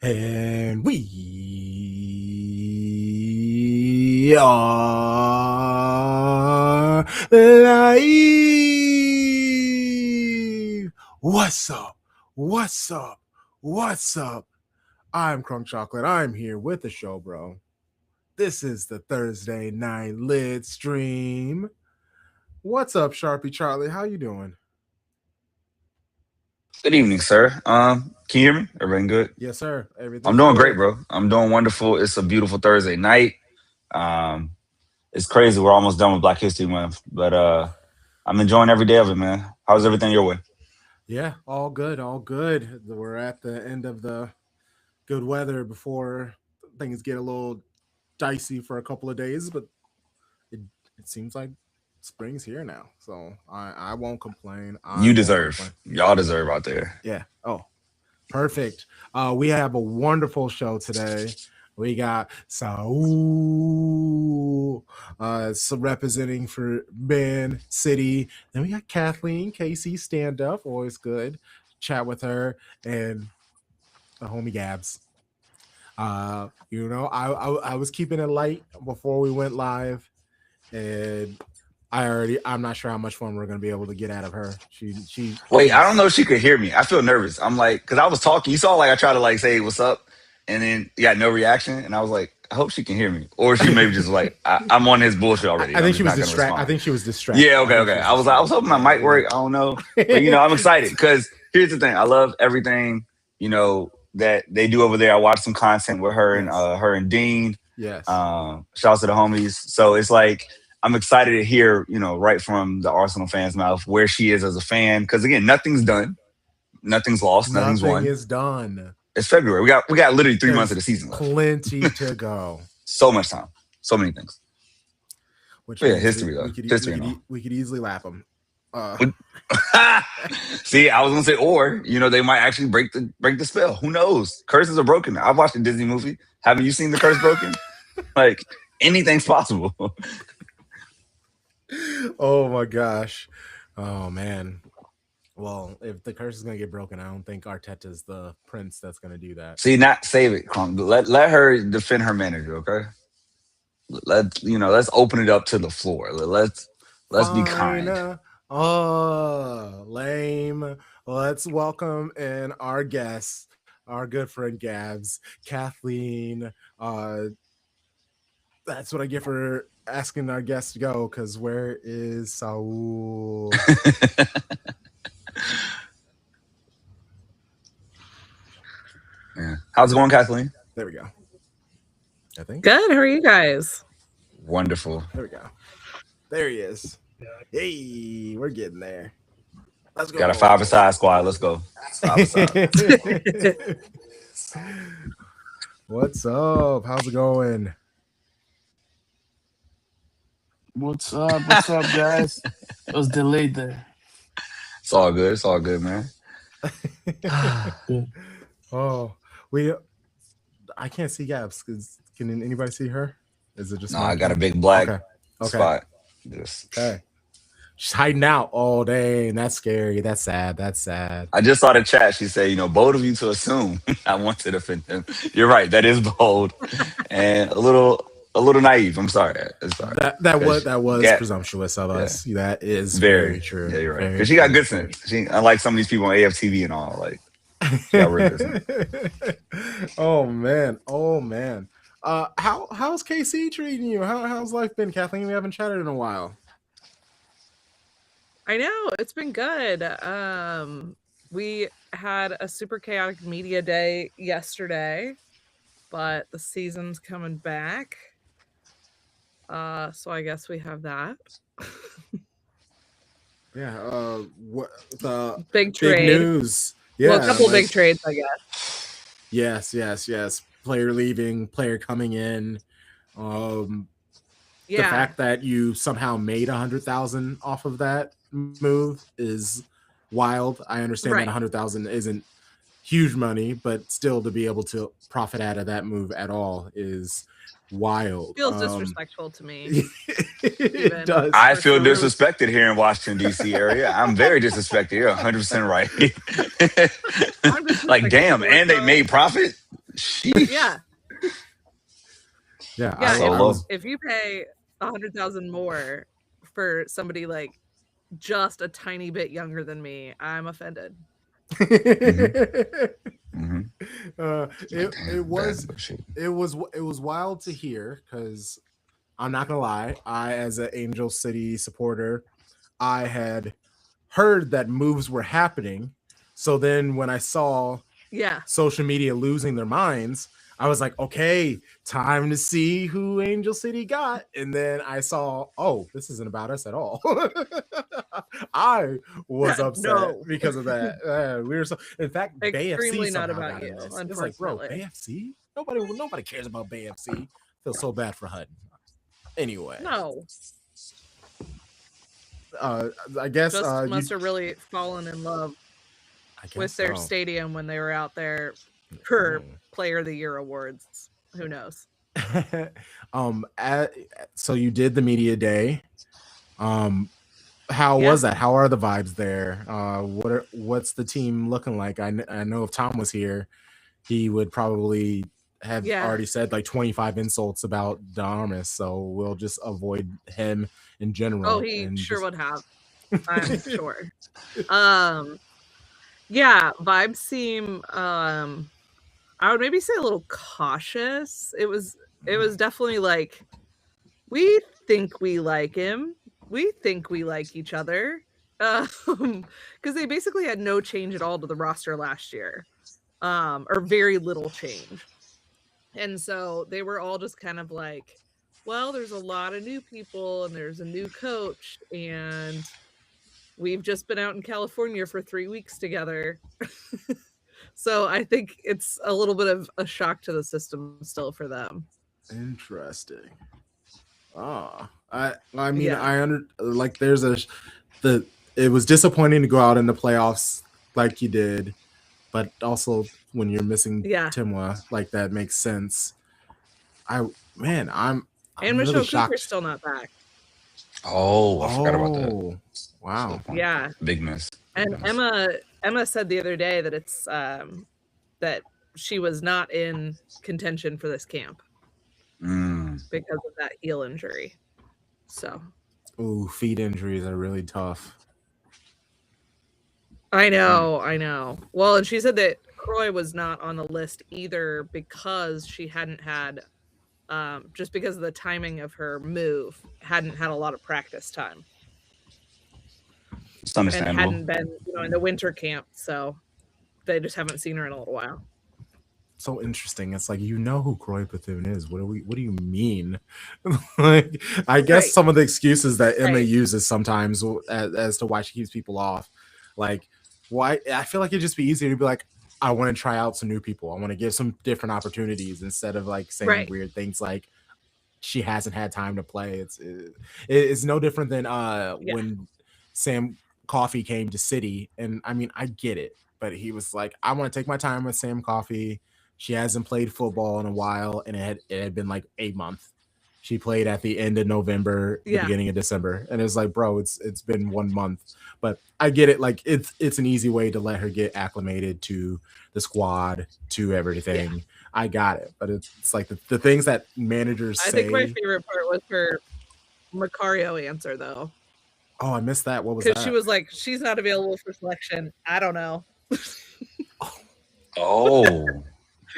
And we are live. What's up? What's up? What's up? I'm Crunk Chocolate. I'm here with the show, bro. This is the Thursday night lit stream. What's up, Sharpie Charlie? How you doing? Good evening, sir. Can you hear me? Everything good? Yes, sir. I'm Everything's doing great, good. bro. I'm doing wonderful. It's a beautiful Thursday night. Um, it's crazy. We're almost done with Black History Month, but I'm enjoying every day of it, man. How's everything your way? Yeah, all good, all good. We're at the end of the good weather before things get a little dicey for a couple of days, but it, it seems like spring's here now. So I won't complain. I You won't complain. y'all deserve out there. Yeah. Oh, perfect. We have a wonderful show today. We got Saul representing for Man City. Then we got Kathleen, KC stand up. Always good. Chat with her and the homie Gabs. I was keeping it light before we went live, and I'm not sure how much fun we're gonna be able to get out of her. Wait, I don't know if she could hear me. I feel nervous. I'm like, because I was talking. You saw like I tried to like say what's up, and then you got no reaction, and I was like, I hope she can hear me, or she maybe just like I'm on his bullshit already. I think she was distracted. I think she was distracted. Yeah, okay. I was hoping my mic worked. I don't know, but I'm excited because here's the thing. I love everything that they do over there. I watched some content with her and her and Dean. Yes. Shouts to the homies. So it's like I'm excited to hear right from the Arsenal fans' mouth where she is as a fan. Because again, nothing's done, nothing's lost, nothing's won. Nothing is done. It's February. We got literally 3 months of the season left. Plenty to go. So much time. So many things. Which history though. We could easily lap them. See, I was gonna say, or they might actually break the spell. Who knows? Curses are broken. I've watched a Disney movie. Haven't you seen The Curse Broken? Like anything's possible. Oh my gosh. Oh man. Well, if the curse is gonna get broken, I don't think Arteta's the prince that's gonna do that. See, not save it, Crumb. Let her defend her manager, okay? Let's open it up to the floor. Let's be kind. Oh, lame. Let's welcome in our guest, our good friend Gabs, Kathleen. That's what I get for asking our guest to go, because where is Saul? Yeah. How's it going, Kathleen? There we go. I think. Good. How are you guys? Wonderful. There we go. There he is. Hey, we're getting there. Let's go. Got a 5-a-side squad. Let's go. 5-a-side. What's up? How's it going? What's up? What's up, guys? It was delayed there. It's all good. It's all good, man. Oh, I can't see Gabs. Can anybody see her? Is it just? No, I got a big black spot. Okay. She's hiding out all day, and that's scary. That's sad. That's sad. I just saw the chat. She said, bold of you to assume I want to defend him. You're right. That is bold and a little naive. I'm sorry. That was presumptuous of us. That is very true. Yeah, you're right. Because she got good sense. Unlike some of these people on AFTV and all, like she got real good sense. Oh man. How's KC treating you? How's life been, Kathleen? We haven't chatted in a while. I know, it's been good. We had a super chaotic media day yesterday, but the season's coming back. So I guess we have that. Yeah. What the big trade? Big news. Yeah. Well, a couple big trades, I guess. Yes. Player leaving, player coming in. The fact that you somehow made 100,000 off of that move is wild. I understand that 100,000 isn't huge money, but still to be able to profit out of that move at all is wild. Feels disrespectful to me. It does. I feel disrespected here in Washington D.C. area. I'm very disrespected. You're 100% right. Like, damn, and they made profit. Sheesh. Yeah. Yeah, Yeah, So low. if you pay 100,000 more for somebody like just a tiny bit younger than me, I'm offended. Mm-hmm. It was wild to hear because I'm not gonna lie, I as an Angel City supporter, I had heard that moves were happening. So then when I saw Yeah. social media losing their minds, I was like, okay, time to see who Angel City got. And then I saw, oh, this isn't about us at all. I was upset No. because of that. We were so, in fact, Extremely BFC not somehow about got in you, this. It's like, bro, unfortunately. BFC? Nobody cares about BFC. Feel so bad for HUD. Anyway, No. I guess Just must have really fallen in love I guess with their so. stadium when they were out there for Player of the Year awards. Who knows? So you did the media day. How Yeah. was that? How are the vibes there? What's the team looking like? I know if Tom was here, he would probably have already said like 25 insults about Darmus, so we'll just avoid him in general. Oh, he sure would have. I'm sure. Yeah, vibes seem I would maybe say a little cautious. It was definitely like, we think we like him. We think we like each other. Because they basically had no change at all to the roster last year. Or very little change. And so they were all just kind of like, well, there's a lot of new people and there's a new coach and we've just been out in California for 3 weeks together. So I think it's a little bit of a shock to the system still for them. Interesting. I mean, it was disappointing to go out in the playoffs like you did, but also when you're missing Timwa, like that makes sense. I'm and really Michelle shocked. Cooper's still not back. Oh, I forgot about that. Wow. Yeah. Big miss. And Emma said the other day that it's that she was not in contention for this camp because of that heel injury. So. Ooh, feet injuries are really tough. I know. Well, and she said that Croy was not on the list either because she hadn't had, just because of the timing of her move, hadn't had a lot of practice time. It's understandable. And hadn't been, in the winter camp, so they just haven't seen her in a little while. So interesting. It's like, who Croy Bethune is. What do you mean? Like, I guess some of the excuses that Emma uses sometimes as to why she keeps people off. Like, why? I feel like it'd just be easier to be like, I want to try out some new people. I want to give some different opportunities instead of like saying weird things like she hasn't had time to play. It's no different than when Sam Coffey came to City, and I mean, I get it, but he was like, I want to take my time with Sam Coffey. She hasn't played football in a while, and it had been like a month. She played at the end of November, the beginning of December, and it's like, bro, it's been 1 month. But I get it. Like, it's an easy way to let her get acclimated to the squad, to everything. Yeah. I got it, but it's like the things that managers say. I think my favorite part was her Macario answer, though. Oh, I missed that. What was that? Because she was like, she's not available for selection. I don't know. Oh.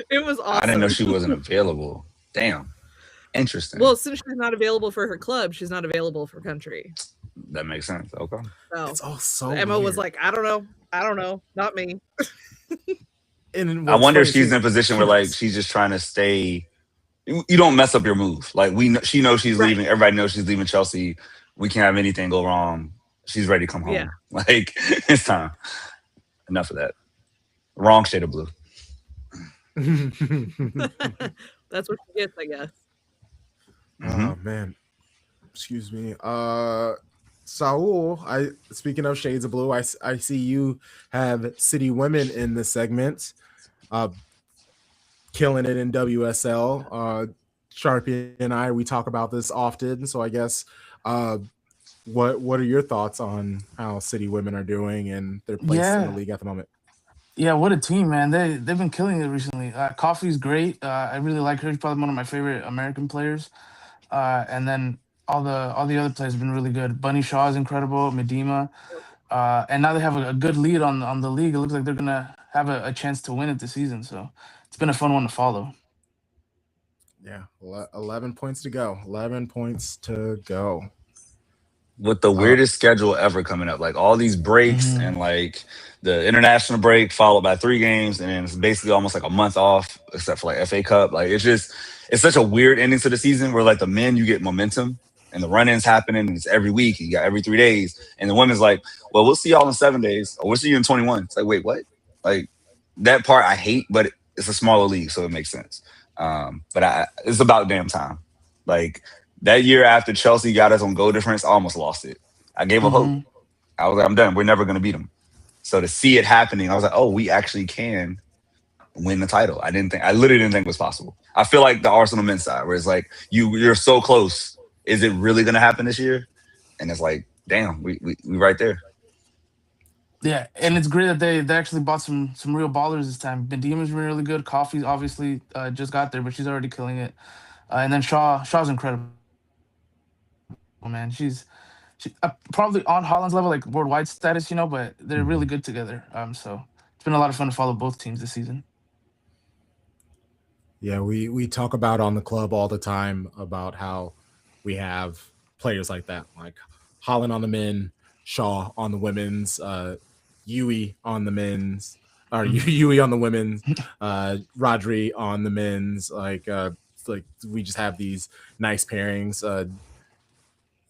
It was awesome. I didn't know she wasn't available. Damn. Interesting. Well, since she's not available for her club, she's not available for country. That makes sense. Okay. So it's all so Emma weird. was like, I don't know. Not me. And I wonder if she's in a position where like she's just trying to stay. You don't mess up your move. Like she knows she's leaving. Everybody knows she's leaving Chelsea. We can't have anything go wrong. She's ready to come home. Yeah. Like, it's time. Enough of that. Wrong shade of blue. That's what she gets, I guess. Oh man. Excuse me. Saul, speaking of shades of blue, I see you have City Women in the segment. Killing it in WSL. Sharpie and I, we talk about this often, so I guess what are your thoughts on how City Women are doing and their place in the league at the moment? Yeah, what a team, man! They've been killing it recently. Coffee's great. I really like her. She's probably one of my favorite American players. And then all the other players have been really good. Bunny Shaw is incredible. Medema, and now they have a good lead on the league. It looks like they're gonna have a chance to win it this season. So it's been a fun one to follow. Yeah, 11 points to go. 11 points to go. With the Uh, weirdest schedule ever coming up. Like all these breaks Hmm. and like the international break followed by 3 games, and then it's basically almost like a month off, except for like FA Cup. Like it's such a weird ending to the season where like the men you get momentum and the run-ins happening, and it's every week, you got every 3 days, and the women's like, well, we'll see y'all in 7 days, or we'll see you in 21. It's like, wait, what? Like that part I hate, but it's a smaller league, so it makes sense. But it's about damn time. Like that year after Chelsea got us on goal difference, I almost lost it. I gave up hope. Hmm. I was like, I'm done. We're never going to beat them. So to see it happening, I was like, oh, we actually can win the title. I literally didn't think it was possible. I feel like the Arsenal men's side, where it's like, you're so close. Is it really going to happen this year? And it's like, damn, we right there. Yeah, and it's great that they actually bought some real ballers this time. Bendima's been really good. Coffee obviously just got there, but she's already killing it. And then Shaw's incredible, man. She probably on Holland's level, like worldwide status, but they're really mhm. good together. So it's been a lot of fun to follow both teams this season. Yeah, we talk about on the club all the time about how we have players like that, like Holland on the men, Shaw on the women's, Yui on the men's, or Mhm. Yui on the women's, Rodri on the men's. Like we just have these nice pairings.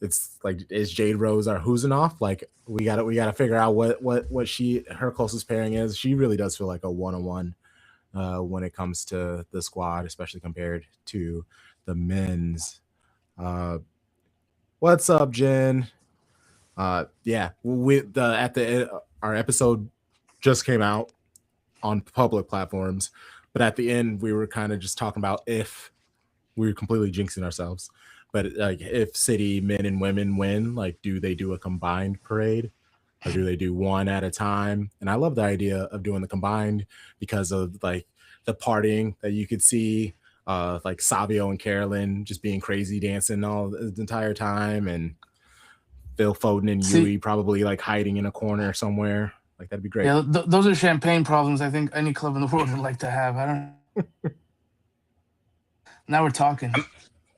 It's like, is Jade Rose our Huzanoff? Like we gotta figure out what she her closest pairing is. She really does feel like a 1-on-1 when it comes to the squad, especially compared to the men's. Uh, what's up, Jen? Yeah, we the at the our episode just came out on public platforms, but at the end we were kind of just talking about if we were completely jinxing ourselves. But like, if City men and women win, like, do they do a combined parade, or do they do one at a time? And I love the idea of doing the combined because of like the partying that you could see, like Savio and Carolyn just being crazy dancing all the entire time, and Phil Foden and See, Yui probably like hiding in a corner somewhere. Like, that'd be great. yeah, those are champagne problems. I think any club in the world would like to have. I don't. Now we're talking.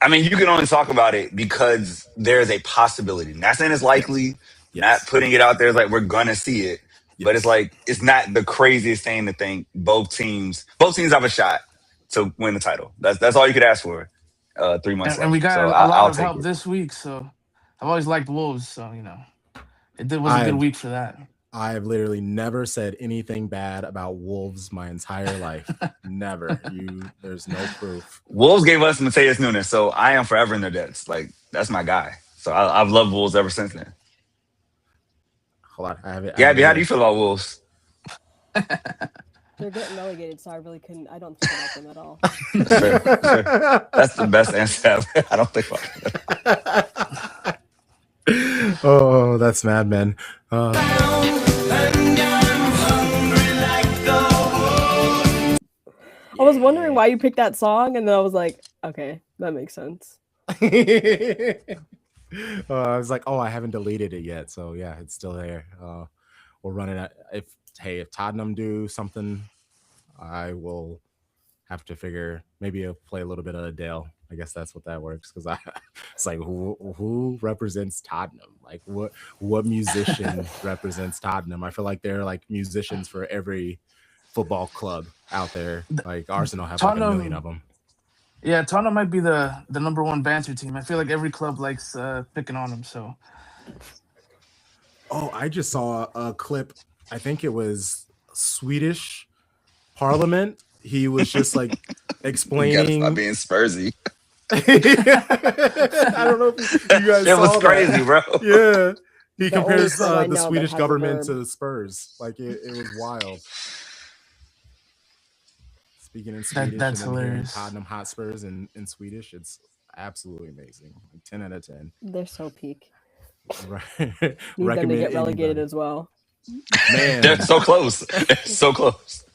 I mean, you can only talk about it because there's a possibility. Not saying it's Yes. likely, not Yes. putting it out there as like we're gonna see it, but it's Yes. like it's not the craziest thing to think both teams have a shot to win the title. That's all you could ask for. 3 months And we left, so got a lot I'll of take help it. this week, so I've always liked Wolves. So was a good I've week for that. I've literally never said anything bad about Wolves my entire life. Never. There's no proof. Wolves gave us Mateus Nunes, so I am forever in their debts. Like that's my guy. So I've loved Wolves ever since then. Hold on, I have it Gabby, how do you here. feel about Wolves? They're getting relegated, so I really couldn't. I don't think about them at all. That's fair. That's fair. That's the best answer ever. I don't think about it. Oh, that's Mad Men. I was wondering why you picked that song, and then I was like, okay, that makes sense. I was like, oh, I haven't deleted it yet, so yeah, it's still there. We'll run it. If Tottenham do something, I will have to figure, maybe I'll play a little bit of Adele. I guess that's what that works, because it's like, who represents Tottenham? Like, what musician represents Tottenham? I feel like they're like musicians for every football club out there. Like Arsenal have like a million of Tottenham, them. yeah, Tottenham might be the number one banter team. I feel like every club likes picking on them. So Oh, I just saw a clip. I think it was Swedish Parliament. He was just like You gotta stop explaining. being Spursy. I don't know if you guys It was saw that. crazy, bro. Yeah, he The only compares club I the know that Swedish has a government verb. to Spurs. Like, it was wild. Speaking in Swedish and that's then hearing hilarious. Tottenham Hotspurs in Swedish, it's absolutely amazing. Like, 10 out of 10. They're so peak. Right. Need them to Recommend get relegated anybody. as well. Man, They're so close. They're so close.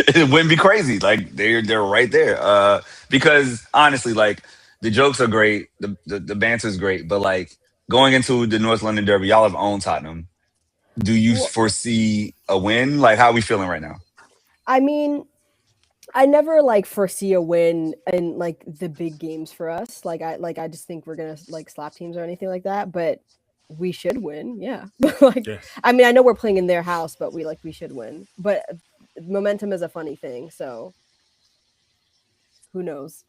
It wouldn't be crazy. Like they're right there. Because honestly, like the jokes are great, the banter is great, but like going into the North London Derby, y'all have owned Tottenham. Do you Well, foresee a win? Like how are we feeling right now? I mean, I never like foresee a win in like the big games for us. I just think we're gonna like slap teams or anything like that. But we should win, yeah. Like, yes. I mean, I know we're playing in their house, but we should win. But momentum is a funny thing, so who knows?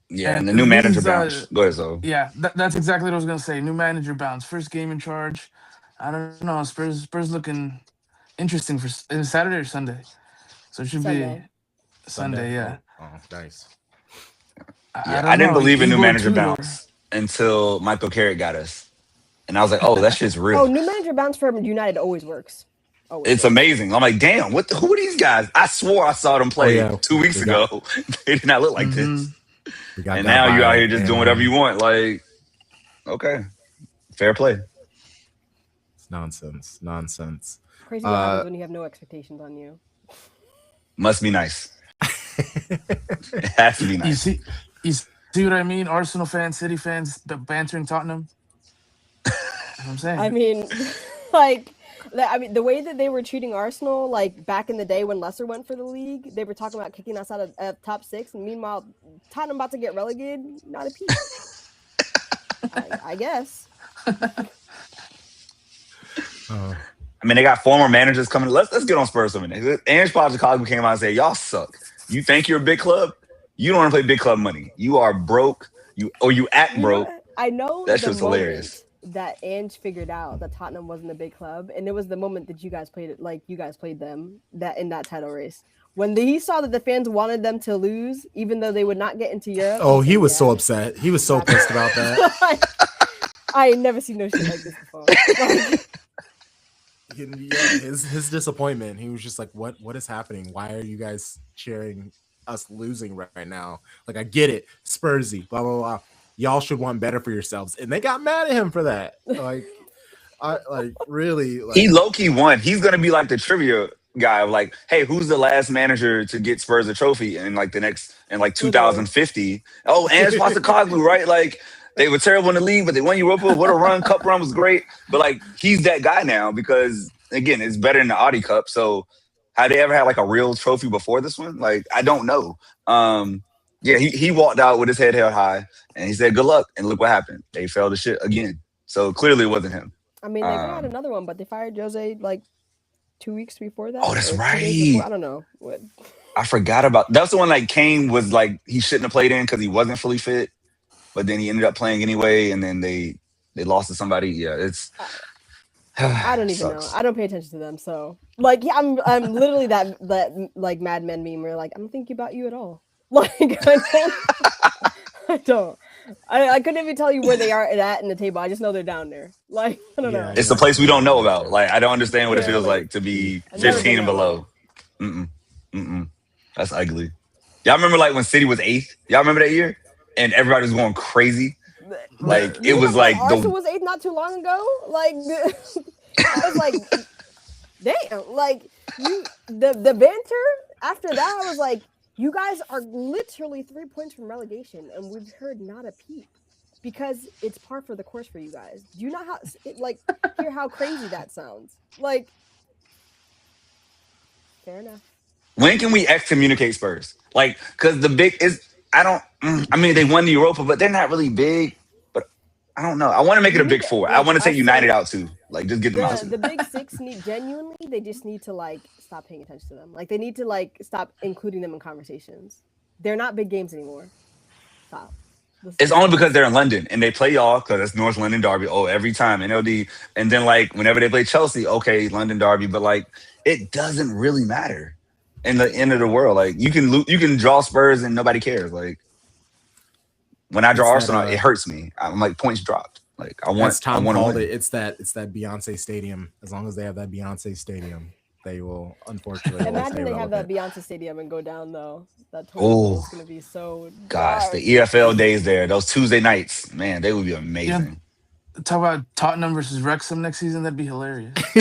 Yeah, and And the new manager these, bounce. Go ahead, so yeah, that's exactly what I was gonna say. New manager bounce, first game in charge. I don't know. Spurs looking interesting for Saturday or Sunday, so it should be Sunday. Sunday. Yeah, Oh, nice. I yeah, I don't didn't know. believe in new Igor manager Tudor. bounce until Michael Carrick got us. And I was like, oh, that shit's Oh, real. new manager bounce for United always works. Always It's works. amazing. I'm like, damn, who are these guys? I swore I saw them play yeah. 2 weeks We got- ago. They did not look like Mm-hmm. this. We got And that now you out vibe, here just doing whatever you want. Like, okay, fair play. It's nonsense. Crazy what happens when you have no expectations on you. Must be nice. It has to be You nice. see what I mean? Arsenal fans, City fans, bantering Tottenham. That's what I'm saying. I mean, like, the way that they were treating Arsenal, like back in the day when Leicester went for the league, they were talking about kicking us out of top 6, and meanwhile, Tottenham about to get relegated, not a peep. I guess. Oh, I mean, they got former managers coming. Let's get on Spurs for a minute. Ange Postecoglou came out and said, "Y'all suck. You think you're a big club? You don't want to play big club money. You are broke. You act You broke." know, I know That's the just moment hilarious. that Ange figured out that Tottenham wasn't a big club, and it was the moment that you guys played it, like you guys played them that in that title race. When he saw that the fans wanted them to lose, even though they would not get into Europe. oh, he said, was so "Yeah." upset. He was so pissed about that. Like, I ain't never seen no shit like this before. Like, His disappointment. He was just like, "What is happening? Why are you guys cheering us losing right now? Like, I get it, Spursy, blah blah blah. Y'all should want better for yourselves." And they got mad at him for that. Like, really. Like, He low key won. He's gonna be like the trivia guy of like, hey, who's the last manager to get Spurs a trophy in like 2050? Oh, Ange Postecoglou, right? Like they were terrible in the league, but they won Europa. What a run! Cup run was great. But like he's that guy now because again, it's better than the Audi Cup. So had they ever had like a real trophy before this one? Like I don't know. Yeah, he walked out with his head held high and he said, "Good luck." And look what happened. They fell to shit again. So clearly it wasn't him. I mean, they had another one, but they fired Jose like 2 weeks before that. Oh, that's or 2 days right. before. I don't know what. I forgot about that's the one like Kane was like he shouldn't have played in because he wasn't fully fit, but then he ended up playing anyway, and then they lost to somebody. Yeah, it's I don't even know. I don't pay attention to them, so like yeah, I'm literally that like Mad Men meme where like I'm thinking about you at all. Like I don't. I couldn't even tell you where they are at in the table. I just know they're down there. Like I don't know. It's a place we don't know about. Like I don't understand what it Yeah, feels like, like to be I've never 15 been and that below. That's ugly. Y'all remember like when City was 8th? Y'all remember that year? And everybody was going crazy. Like it You was remember like when Arsenal was 8th not too long ago. Like I was like, damn. Like the banter after that, I was like, you guys are literally 3 points from relegation, and we've heard not a peep because it's par for the course for you guys. Do you not hear how crazy that sounds? Like, fair enough. When can we excommunicate Spurs? Like, because the big is I mean, they won the Europa, but they're not really big. But I don't know. I want to make it a big 4. I want to take United out too. Like, just get them out too. The big 6 need genuinely. They just need to like stop paying attention to them. Like they need to like stop including them in conversations. They're not big games anymore. Stop. It's only because they're in London and they play y'all because it's North London Derby. Oh, every time NLD, and then like whenever they play Chelsea, okay, London Derby, but like it doesn't really matter in the end of the world. Like you can draw Spurs and nobody cares. Like when I draw Arsenal, it hurts me. I'm like points dropped. Like I want. As Tom I want called to it, it's that Beyonce stadium. As long as they have that Beyonce stadium, they will unfortunately. Imagine they have that Beyonce stadium and go down though. That total is gonna be so. Gosh, the EFL days there, those Tuesday nights, man, they would be amazing. Talk about Tottenham versus Wrexham next season. That'd be hilarious. The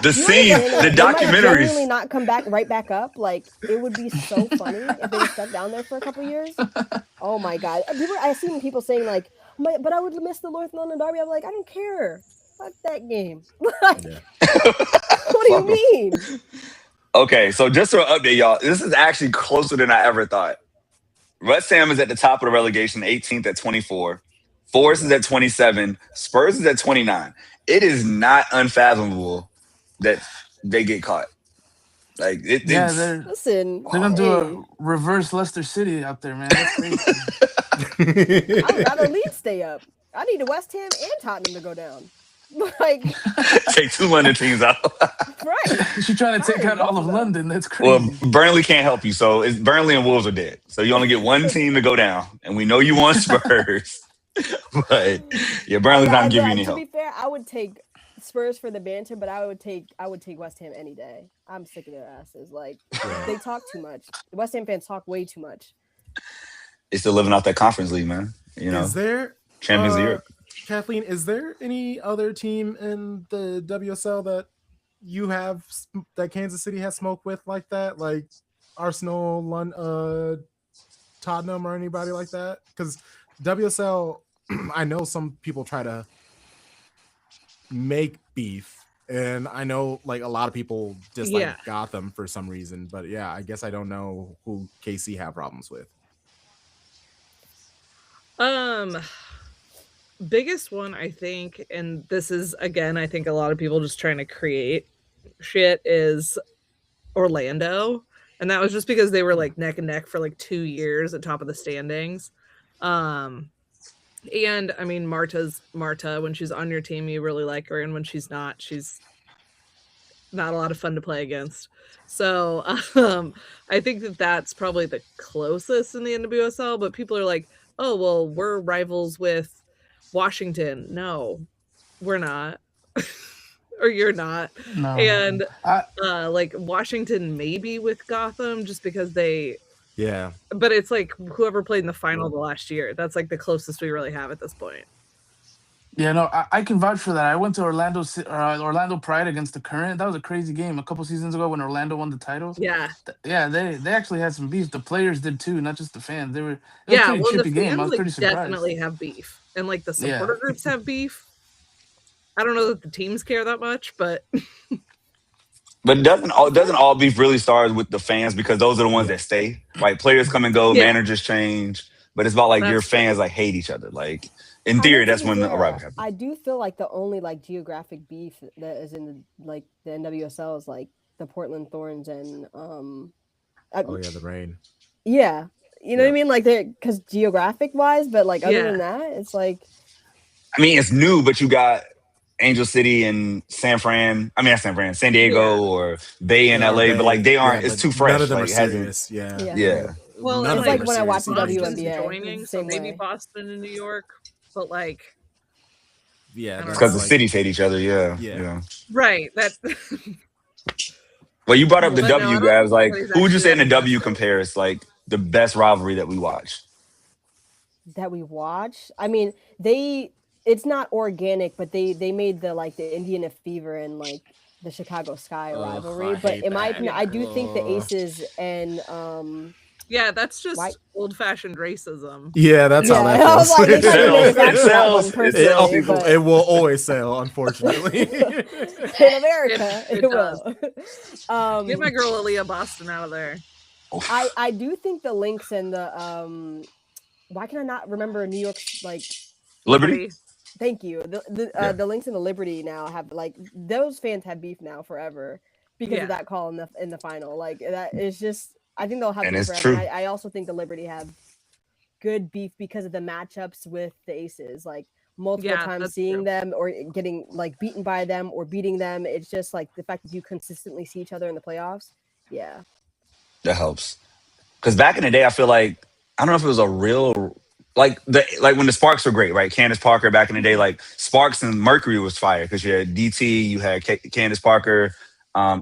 You scene, understand, the like, they might genuinely documentaries. not come back right back up. Like, it would be so funny if they were stuck down there for a couple years. Oh my god! I've seen people saying like, "But I would miss the North London derby." I'm like, I don't care. Fuck that game. Like, Yeah. what do you mean? Okay, so just to update y'all, this is actually closer than I ever thought. West Ham is at the top of the relegation, 18th at 24. Forest is at 27. Spurs is at 29. It is not unfathomable that they get caught. Like Yeah, it's Listen, they're gonna do hey, a reverse Leicester City out there, man. That's crazy. I would rather Leeds stay up. I need the West Ham and Tottenham to go down. Like, take 2 London teams out. right? She's trying to take out all both of of them. London. That's Well, crazy. Burnley can't help you, so it's Burnley and Wolves are dead. So you only get one team to go down, and we know you want Spurs, but yeah, Burnley's not giving you any To help. be fair, I would take Spurs for the banter, but I would take West Ham any day. I'm sick of their asses. Like, they talk too much. The West Ham fans talk way too much. It's still living off that Conference League, man. You know, Is there Champions of Europe. Kathleen, is there any other team in the WSL that you have that Kansas City has smoked with like that, like Arsenal, Tottenham, or anybody like that? Because WSL, I know some people try to make beef, and I know like a lot of people dislike Gotham for some reason, but yeah, I guess I don't know who KC have problems with. Biggest one, I think, and this is again, I think a lot of people just trying to create shit, is Orlando. And that was just because they were like neck and neck for like 2 years at top of the standings. And I mean, Marta, when she's on your team, you really like her. And when she's not a lot of fun to play against. So I think that's probably the closest in the NWSL, but people are like, oh, well, we're rivals with Washington. No, we're not. Or you're not. No. And like Washington maybe with Gotham, just because they but it's like whoever played in the final the last year. That's like the closest we really have at this point. Yeah, no, I can vouch for that. I went to Orlando Pride against the Current. That was a crazy game a couple seasons ago when Orlando won the title. Yeah. Yeah, they actually had some beef. The players did too, not just the fans. It was yeah, a pretty well, chippy the fans game. I was pretty surprised. Definitely have beef. And like the supporter groups have beef. I don't know that the teams care that much, but But doesn't all beef really start with the fans, because those are the ones that stay, right? Players come and go, managers change, but it's about like your fans like hate each other. Like in theory, that's when the rivalry happens. I do feel like the only like geographic beef that is in the NWSL is like the Portland Thorns and the Rain. Yeah, you know what I mean, like they're because geographic wise, but like other than that, it's like. I mean, it's new, but you got Angel City and San Diego or Bay in LA, but like they aren't. It's too fresh. None of them like, are serious. Yeah. Well, it's like when I watch the WNBA. Joining, so maybe Boston and New York, but like. Yeah, it's because the cities hate each other. Yeah. Right. That's. Well, you brought up the W, guys. Like, who would you say in the W compares like the best rivalry that we watch? That we watch? I mean, it's not organic, but they made the Indiana Fever and like the Chicago Sky rivalry. But in my opinion, I do think the Aces and yeah, that's just old-fashioned racism. Yeah, that's how that feels. Like, it sells. It will always sell, unfortunately. In America, it will. Get my girl Aaliyah Boston out of there. I do think the Lynx and the why can I not remember New York's like Liberty? Thank you. The Lynx and the Liberty now have like those fans have beef now forever because of that call in the final. Like that is just. I think they'll have beef forever. True. I also think the Liberty have good beef because of the matchups with the Aces. Like multiple times seeing them or getting like beaten by them or beating them. It's just like the fact that you consistently see each other in the playoffs. Yeah. That helps. Because back in the day, I feel like, I don't know if it was a real, like when the Sparks were great, right? Candace Parker back in the day, like Sparks and Mercury was fire because you had DT, you had Candace Parker.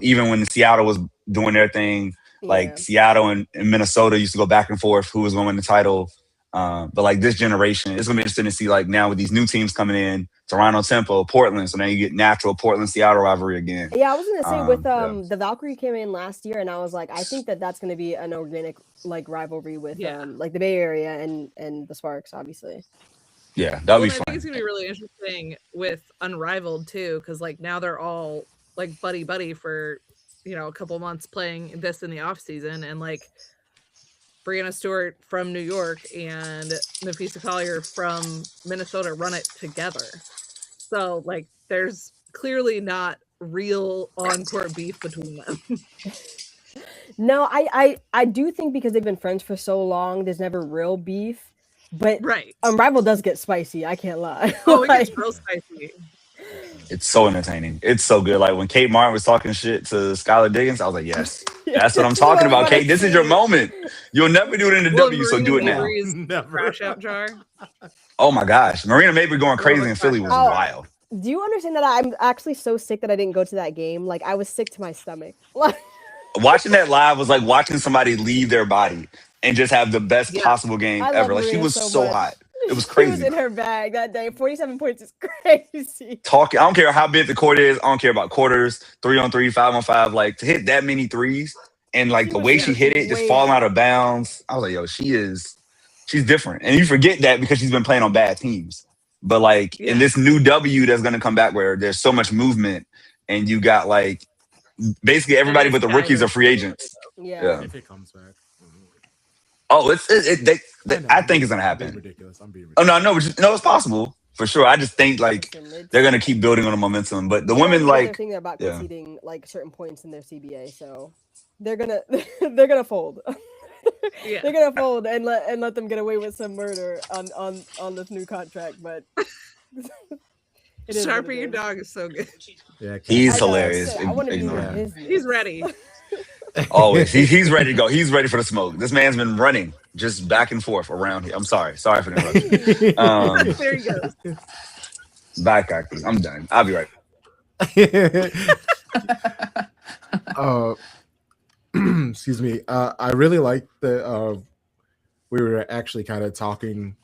Even when Seattle was doing their thing, like Seattle and Minnesota used to go back and forth who was going to win the title. But like this generation, it's gonna be interesting to see like now with these new teams coming in, Toronto, Tempo, Portland. So now you get natural Portland Seattle rivalry again. Yeah, I was gonna say with Yeah. the Valkyrie came in last year, and I was like, I think that's gonna be an organic like rivalry with like the Bay Area and the Sparks, obviously. Yeah, that'll be I fun. think it's gonna be really interesting with Unrivaled too, because like now they're all like buddy for a couple months playing this in the off season, and like Brianna Stewart from New York and Nafisa Collier from Minnesota run it together. So like there's clearly not real on-court beef between them. No, I do think because they've been friends for so long, there's never real beef. But Unrivaled does get spicy. I can't lie. Oh, it gets real spicy. It's so entertaining. It's so good. Like when Kate Martin was talking shit to Skylar Diggins, I was like, yes, that's what I'm talking about, Kate. This is your moment. You'll never do it in the W, so do it now. Crash out jar. Oh my gosh. Marina Mabry going crazy in Philly was wild. Do you understand that I'm actually so sick that I didn't go to that game? Like I was sick to my stomach. Watching that live was like watching somebody leave their body and just have the best possible game ever. Like she was so hot. It was crazy. She was in her bag that day. 47 points is crazy. I don't care how big the court is. I don't care about quarters, 3-on-3, 5-on-5. Like to hit that many threes and like the way she hit it, just falling out of bounds. I was like, yo, she's different. And you forget that because she's been playing on bad teams. But like in this new W that's gonna come back where there's so much movement and you got like basically everybody but the rookies are free agents. Yeah. If it comes back. Oh, I think it's gonna happen. I'm ridiculous. I'm being ridiculous. Oh no, it's possible for sure. I just think like they're gonna keep building on the momentum. But the women like they're thinking about conceding like certain points in their CBA, so they're gonna fold. They're gonna fold and let them get away with some murder on this new contract. But Sharpie, your dog is so good. Yeah, he's hilarious. I want to do more business. He's ready. Always. He's ready to go. He's ready for the smoke. This man's been running just back and forth around here. I'm sorry. Sorry for the interruption. There he goes. Bye, Kathleen. I'm done. I'll be right. Excuse me. I really like that we were actually kind of talking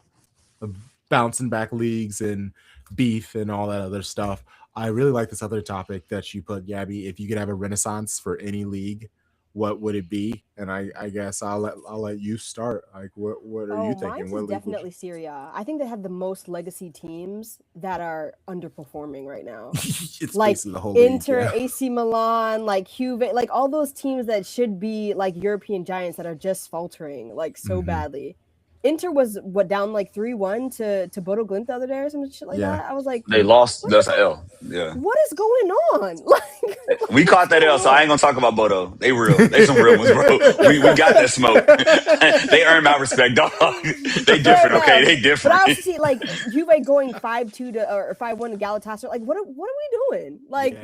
bouncing back leagues and beef and all that other stuff. I really like this other topic that you put, Gabby. If you could have a renaissance for any league, what would it be? And I guess I'll let you start. Like, what are you thinking? Mine's definitely Serie A. I think they have the most legacy teams that are underperforming right now. It's like the whole Inter, league, yeah. AC Milan, like Juve, like all those teams that should be like European giants that are just faltering like so badly. Inter was down like 3-1 to Bodo Glimt the other day or some shit like that. I was like, they lost. That's an L. Yeah. What is going on? Like, we caught that L, so I ain't gonna talk about Bodo. They real. They some real ones, bro. We got that smoke. They earned my respect, dog. They different, okay? They different. But I also see like Juve going 5-2 or 5-1 to Galatasaray. Like, what are we doing? Like,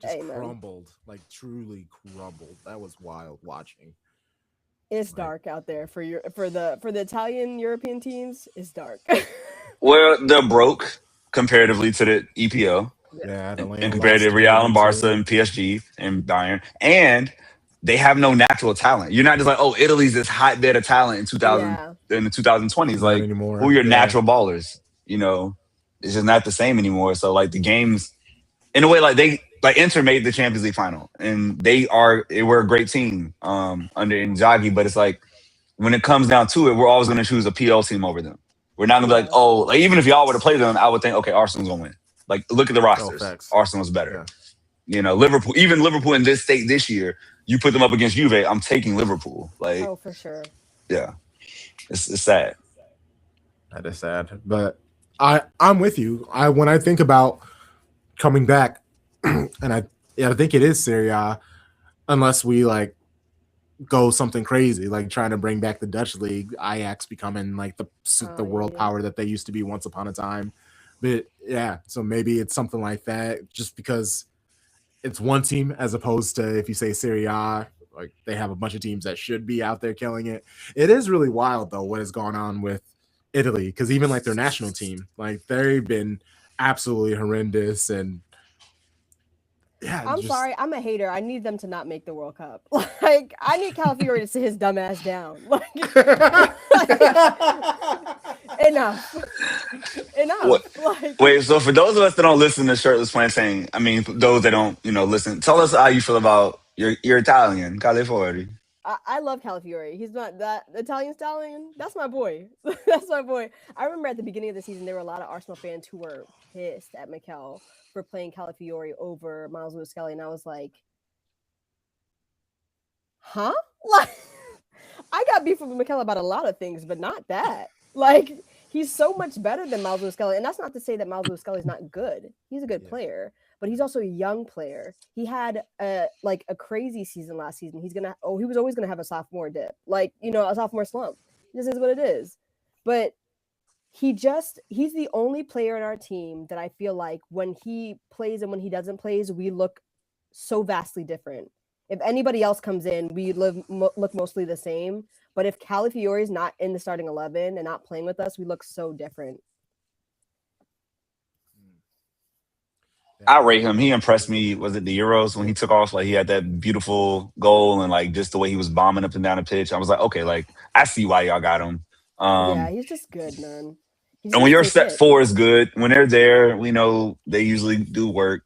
just crumbled, like truly crumbled. That was wild watching. It's dark out there for the Italian European teams. It's dark. Well, they're broke comparatively to the EPO. Yeah, and compared to Real and Barca and PSG and Bayern, and they have no natural talent. You're not just like, oh, Italy's this hotbed of talent in in the 2020s. Like, anymore. Who are your natural ballers? You know, it's just not the same anymore. So like the games, in a way, like Inter made the Champions League final, and we're a great team under Inzaghi. But it's like when it comes down to it, we're always going to choose a PL team over them. We're not going to be like, oh, like even if y'all were to play them, I would think, okay, Arsenal's going to win. Like, look at the rosters. Arsenal's better. Yeah. You know, Liverpool, even Liverpool in this state this year, you put them up against Juve, I'm taking Liverpool. Like, oh, for sure. Yeah. It's sad. That is sad. But I'm with you. When I think about coming back, and I think it is Serie A, unless we like go something crazy, like trying to bring back the Dutch league, Ajax becoming like the world power that they used to be once upon a time. But yeah, so maybe it's something like that, just because it's one team as opposed to if you say Serie A, like they have a bunch of teams that should be out there killing it. It is really wild though what has gone on with Italy, because even like their national team, like they've been absolutely horrendous, and Yeah, I'm sorry, I'm a hater. I need them to not make the World Cup. Like, I need Calafiore to sit his dumb ass down. Like, enough. What? Like, Wait, so for those of us that don't listen to Shirtless Plantain, I mean, for those that don't, listen, tell us how you feel about your Italian, California. I love Calafiore. He's not that Italian stallion. That's my boy. That's my boy. I remember at the beginning of the season, there were a lot of Arsenal fans who were pissed at Mikel for playing Calafiore over Miles Lewis-Skelly, and I was like, huh? Like, I got beef with Mikel about a lot of things, but not that. Like, he's so much better than Miles Lewis-Skelly, and that's not to say that Miles Lewis-Skelly is not good. He's a good player, but he's also a young player. He had a crazy season last season. He was always gonna have a sophomore dip, a sophomore slump. This is what it is. But he's the only player in our team that I feel like when he plays and when he doesn't plays, we look so vastly different. If anybody else comes in, we look mostly the same. But if Calafiore is not in the starting 11 and not playing with us, we look so different. I rate him. He impressed me. Was it the Euros when he took off? Like he had that beautiful goal and like just the way he was bombing up and down the pitch. I was like, okay, like I see why y'all got him. Yeah, he's just good, man. And when your set four is good, when they're there, we know they usually do work.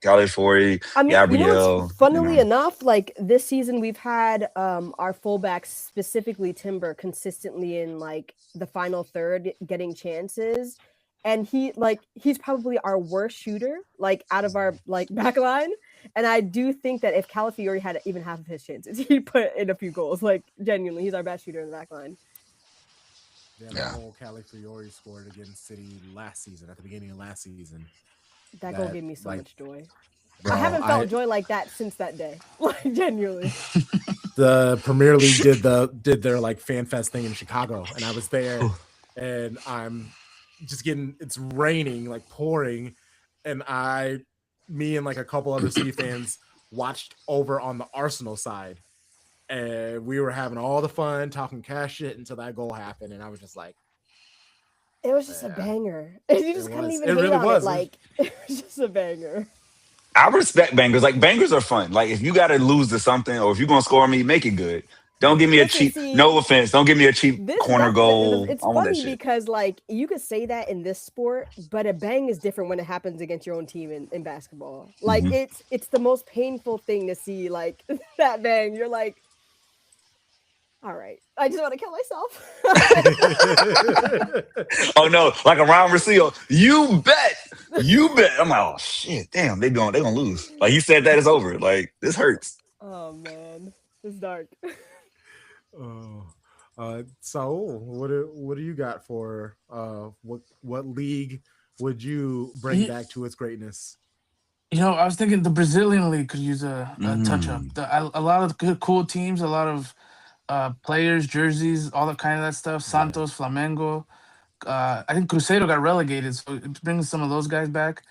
California, Gabrielle. Funnily enough, like this season, we've had our fullbacks, specifically Timber, consistently in like the final third, getting chances, and he's probably our worst shooter, like out of our back line. And I do think that if Calafiore had even half of his chances, he'd put in a few goals. Like genuinely, he's our best shooter in the back line. Yeah, the whole Calafiore scored against City last season, at the beginning of last season. That goal gave me so much joy. Bro, I haven't felt joy like that since that day. Like genuinely. The Premier League did their like fan fest thing in Chicago, and I was there, and I'm just it's raining, like pouring, and me and like a couple other City fans watched over on the Arsenal side, and we were having all the fun talking cash shit until that goal happened, and I was just like, it was just a banger. You just couldn't even hate on it. Like it was just a banger. I respect bangers. Like bangers are fun. Like if you got to lose to something, or if you're gonna score on me, make it good. Don't give me a cheap. No offense. Don't give me a cheap corner goal. It's funny because like you could say that in this sport, but a bang is different when it happens against your own team in basketball. Like it's the most painful thing to see. Like that bang, you're like, all right, I just want to kill myself. Oh no, like a round Rocio. You bet. I'm like, oh shit, damn, they gonna lose. Like he said that it's over. Like this hurts. Oh man, it's dark. Saul, what do you got for what league would you bring back to its greatness? I was thinking the Brazilian league could use a touch up. A lot of good, cool teams, a lot of players, jerseys, all that kind of that stuff. Santos, Flamengo. I think Cruzeiro got relegated, so it brings some of those guys back.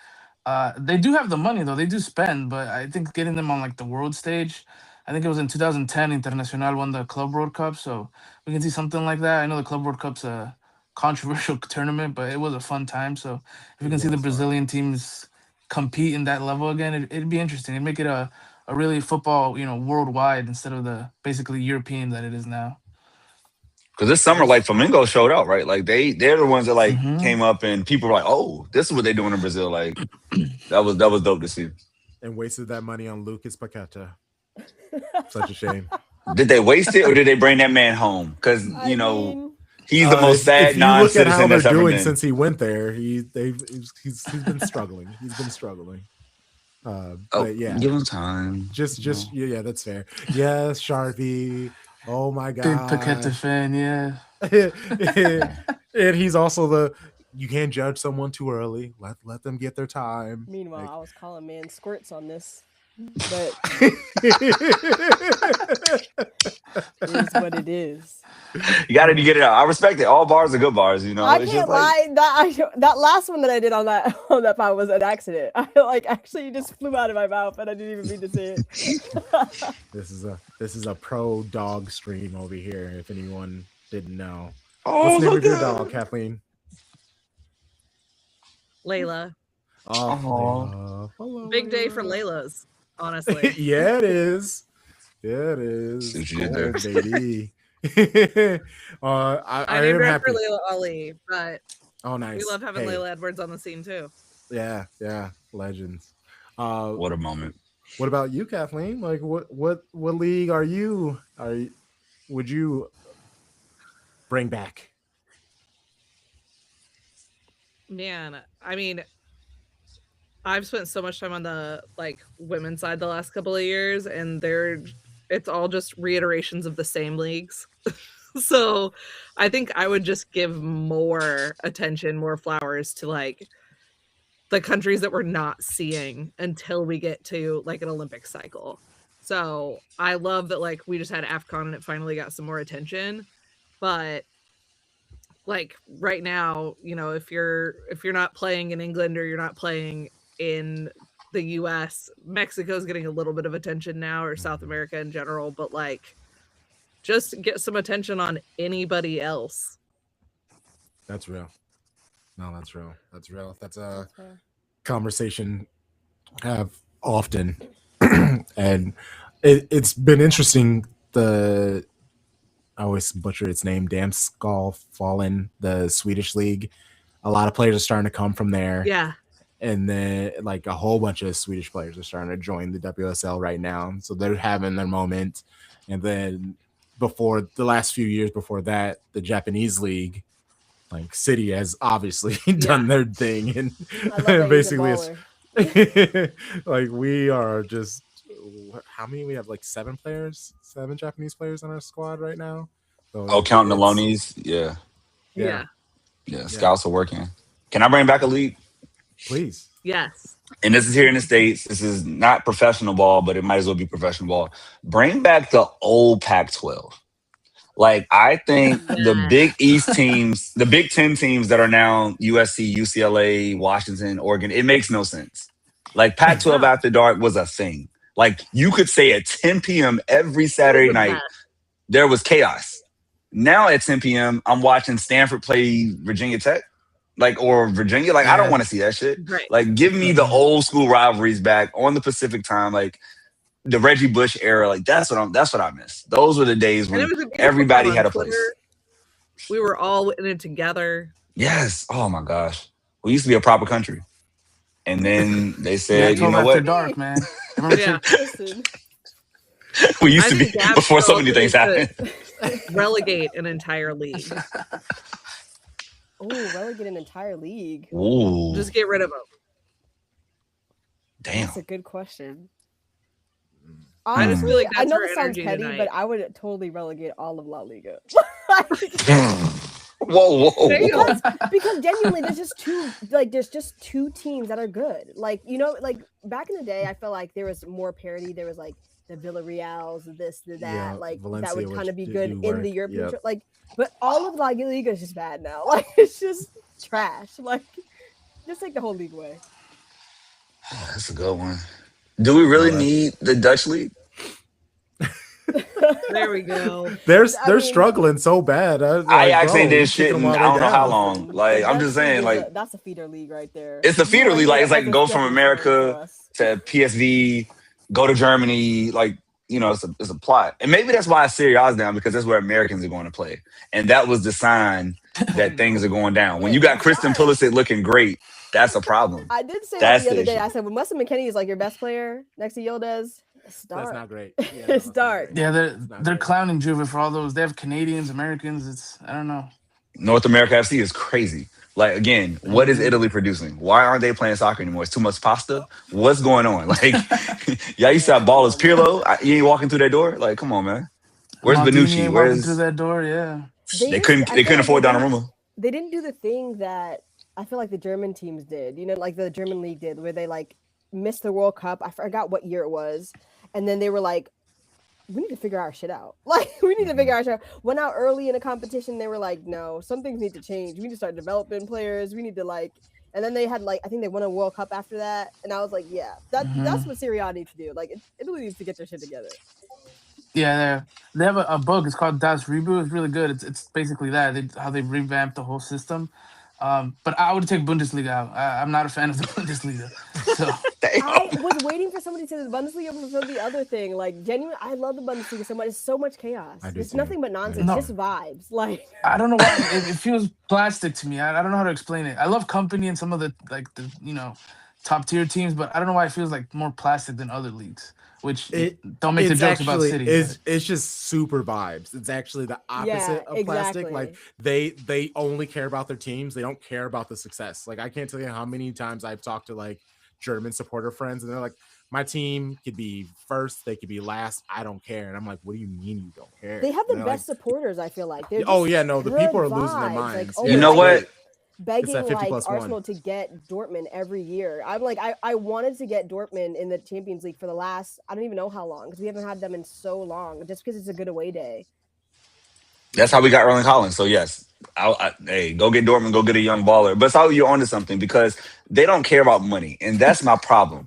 They do have the money though; they do spend, but I think getting them on like the world stage. I think it was in 2010 Internacional won the Club World Cup, so we can see something like that. I know the Club World Cup's a controversial tournament, but it was a fun time. So if we can see the Brazilian teams compete in that level again, it'd be interesting. It'd make it a really football, worldwide instead of the basically European that it is now. Because this summer, like Flamengo showed out, right? Like they're the ones that like came up and people were like, "Oh, this is what they're doing in Brazil." Like that was dope to see. And wasted that money on Lucas Paqueta. Such a shame. Did they waste it or did they bring that man home? Because he's the most sad non-citizen that's ever been. Since he went there, he's been struggling. He's been struggling. But yeah, give him time. Just yeah, that's fair. Yes, Sharpie. Oh my god, big Paqueta fan, yeah. And he's also you can't judge someone too early. Let them get their time. Meanwhile, I was calling man squirts on this. But it is what it is. You got to get it out. I respect it. All bars are good bars, I can't lie. That last one that I did on that part was an accident. I actually just flew out of my mouth and I didn't even mean to say it. This is a pro dog stream over here. If anyone didn't know, what's the name of your dog, Kathleen? Layla. Oh, Aw. Hello, Big day for Layla. Layla's, honestly. Yeah, it is. Yeah, it See is. what you did there. Gold, baby. I I named am her after happy. Layla Ali, but Oh, we nice. love having Hey, Layla Edwards on the scene too. yeah, legends. Uh, What a moment. what about you, Kathleen? Like, what league would you bring back? Man, I mean, I've spent so much time on the women's side the last couple of years, and it's all just reiterations of the same leagues. So I think I would just give more attention, more flowers to the countries that we're not seeing until we get to an Olympic cycle. So I love that we just had AFCON and it finally got some more attention. But right now, if you're not playing in England or you're not playing in the US, Mexico's getting a little bit of attention now, or South America in general, but just get some attention on anybody else. That's real. No, that's real. That's real. That's a That's fair. conversation I have often, and it's been interesting. I always butcher its name, Damskal Fallen, the Swedish league. A lot of players are starting to come from there. Yeah. And then a whole bunch of Swedish players are starting to join the WSL right now. So they're having their moment. And then before the last few years before that, the Japanese league, City has obviously done their thing. And I love that basically he's a it's we are just, how many? We have 7 Japanese players on our squad right now. So Oh, counting the Lonies. Yeah. Yeah. Scouts are working. Can I bring back a league? Please. Yes. And this is here in the States. This is not professional ball, but it might as well be professional ball. Bring back the old Pac-12. I think the Big East teams, the Big Ten teams that are now USC, UCLA, Washington, Oregon, it makes no sense. Pac-12 after dark was a thing. You could say at 10 p.m. every Saturday night, there was chaos. Now at 10 p.m., I'm watching Stanford play Virginia Tech. Or Virginia. I don't want to see that shit. Right. Give me the old school rivalries back on the Pacific time. The Reggie Bush era. That's what I miss. Those were the days when everybody had a place. We were all in it together. Yes. Oh my gosh. We used to be a proper country. And then they said, you know after what? dark, man. Yeah. We used to be before so many things happened. Relegate an entire league. Oh, relegate an entire league. Ooh. Just get rid of them. Damn. That's a good question. I just feel like I that's know our this sounds energy petty, tonight. but I would totally relegate all of La Liga. Whoa. Because genuinely, there's just two teams that are good. Back in the day, I felt like there was more parity. There was the Villarreals, this, that, Valencia, that would kind of be do good in work. the European. But all of La Liga is just bad now. It's just trash. Just take the whole league away. That's a good one. Do we really need the Dutch league? There we go. They're struggling so bad. I actually did shit in I don't know how long. I'm just saying, that's a feeder league right there. It's a feeder league. It's go from America to PSV, go to Germany. It's a plot. And maybe that's why Serie A is down, because that's where Americans are going to play. And that was the sign that things are going down. When you got Kristen Pulisic looking great, that's a problem. I did say that the other day. I said, when Weston McKennie is your best player next to Yildiz, start. That's not great. Yeah, start. Yeah, they're clowning Juve for all those. They have Canadians, Americans. I don't know. North America FC is crazy. Again, what is Italy producing? Why aren't they playing soccer anymore? It's too much pasta? What's going on? Y'all used to have ballers. Pirlo, you ain't walking through that door? Come on, man. Where's Benucci? Walking through that door, yeah. They couldn't afford Donnarumma. They didn't do the thing that I feel like the German teams did. The German league did, where they missed the World Cup. I forgot what year it was. And then they were we need to figure our shit out. We need to figure our shit out. Went out early in a competition. They were no, some things need to change. We need to start developing players. We need to and then they had I think they won a World Cup after that. And I was yeah, that's what Serie A needs to do. Italy needs to get their shit together. Yeah, they have a book. It's called Das Reboot. It's really good. It's basically that how they revamped the whole system. But I would take Bundesliga out. I'm not a fan of the Bundesliga. So I was waiting for somebody to say the Bundesliga for the other thing. Like, genuinely, I love the Bundesliga so much. It's so much chaos. I do It's too. nothing but nonsense, No. just vibes. Like, I don't know why it feels plastic to me. I don't know how to explain it. I love company and some of the top tier teams, but I don't know why it feels like more plastic than other leagues. Which don't make the it's jokes about actually City. it's just super vibes. It's actually the opposite of plastic. exactly. Like they only care about their teams. They don't care about the success. Like I can't tell you how many times I've talked to like German supporter friends, and they're like, "My team could be first, they could be last. I don't care." And I'm like, "What do you mean you don't care?" They have the And best they're supporters, I feel like. They're oh just yeah, no, the good people are losing their vibes. Like, minds. oh You Yeah, know it's what? great. begging that 50 like plus Arsenal one. to get Dortmund every year. I'm like, I wanted to get Dortmund in the Champions League for the last, I don't even know how long, because we haven't had them in so long, just because it's a good away day. That's how we got Erling Haaland. So yes, hey, go get Dortmund, go get a young baller. But Saul, you're onto something because they don't care about money, and that's my problem.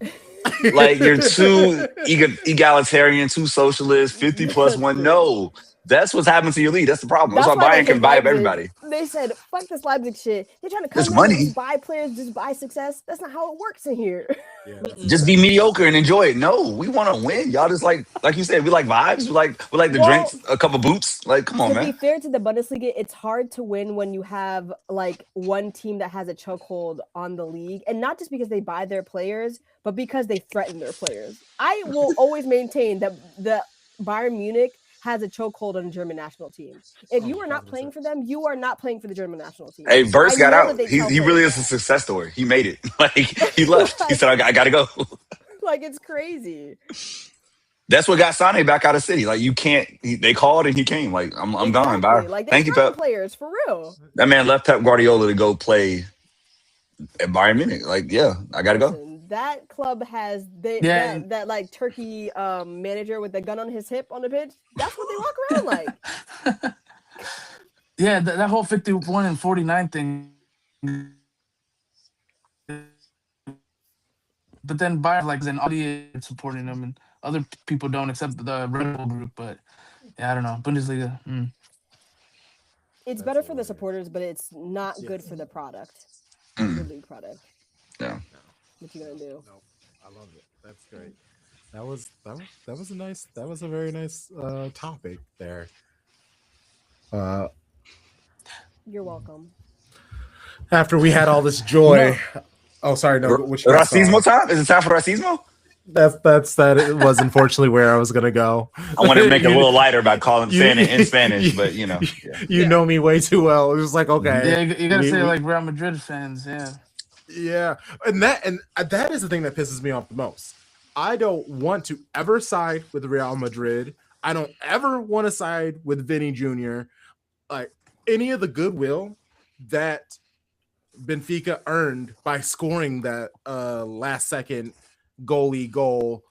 Like you're too egalitarian, too socialist, 50 plus That's one. true. No, that's what's happened to your league. That's the problem. That's That's why why they Bayern can hate buy up Leipzig. everybody. They said, fuck this Leipzig shit. They're trying to It's come in and money. just buy players, just buy success. That's not how it works in here. Yeah, Just be mediocre and enjoy it. No, we want to win. Y'all just like you said, we like vibes. We like the Well, drinks, a couple boots. Like, come on, to be man. fair to the Bundesliga, it's hard to win when you have like one team that has a chokehold on the league, and not just because they buy their players, but because they threaten their players. I will always maintain that the Bayern Munich has a chokehold on the German national team. If you are not playing for them, you are not playing for the German national team. Hey, Verts I got know that out. they He tell he really players is a that. success story. He made it. Like he left. He Like- said, I gotta go. Like, it's crazy. That's what got Sane back out of City. Like you can't. They called and he came. Like I'm gone. Bye. Like, they Thank you, threaten Pep. players for real. That man left Pep Guardiola to go play at Bayern Munich. Like, yeah, I gotta go. Listen, that club has Yeah. that like Turkey manager with the gun on his hip on the pitch. That's what they walk around like. Yeah, that whole 51 and 49 thing. But then Bayern like an audience supporting them, and other people don't, except the Red Bull group. But yeah, I don't know. Bundesliga. It's better for the supporters, but it's not good for the product, the league product. Yeah. What you gonna do? No, I love it. That's great. That was a very nice topic there. You're welcome. After we had all this joy. Oh, sorry, no. Which Racismo time? Is it time for racismo? That it was unfortunately where I was gonna go. I want to make it a little lighter by saying it in Spanish, but you know, you know me way too well. It was like, okay, Yeah, you gotta say like Real Madrid fans. Yeah, and that is the thing that pisses me off the most. I don't want to ever side with Real Madrid. I don't ever want to side with Vinny Jr. Like any of the goodwill that Benfica earned by scoring that last second goalie goal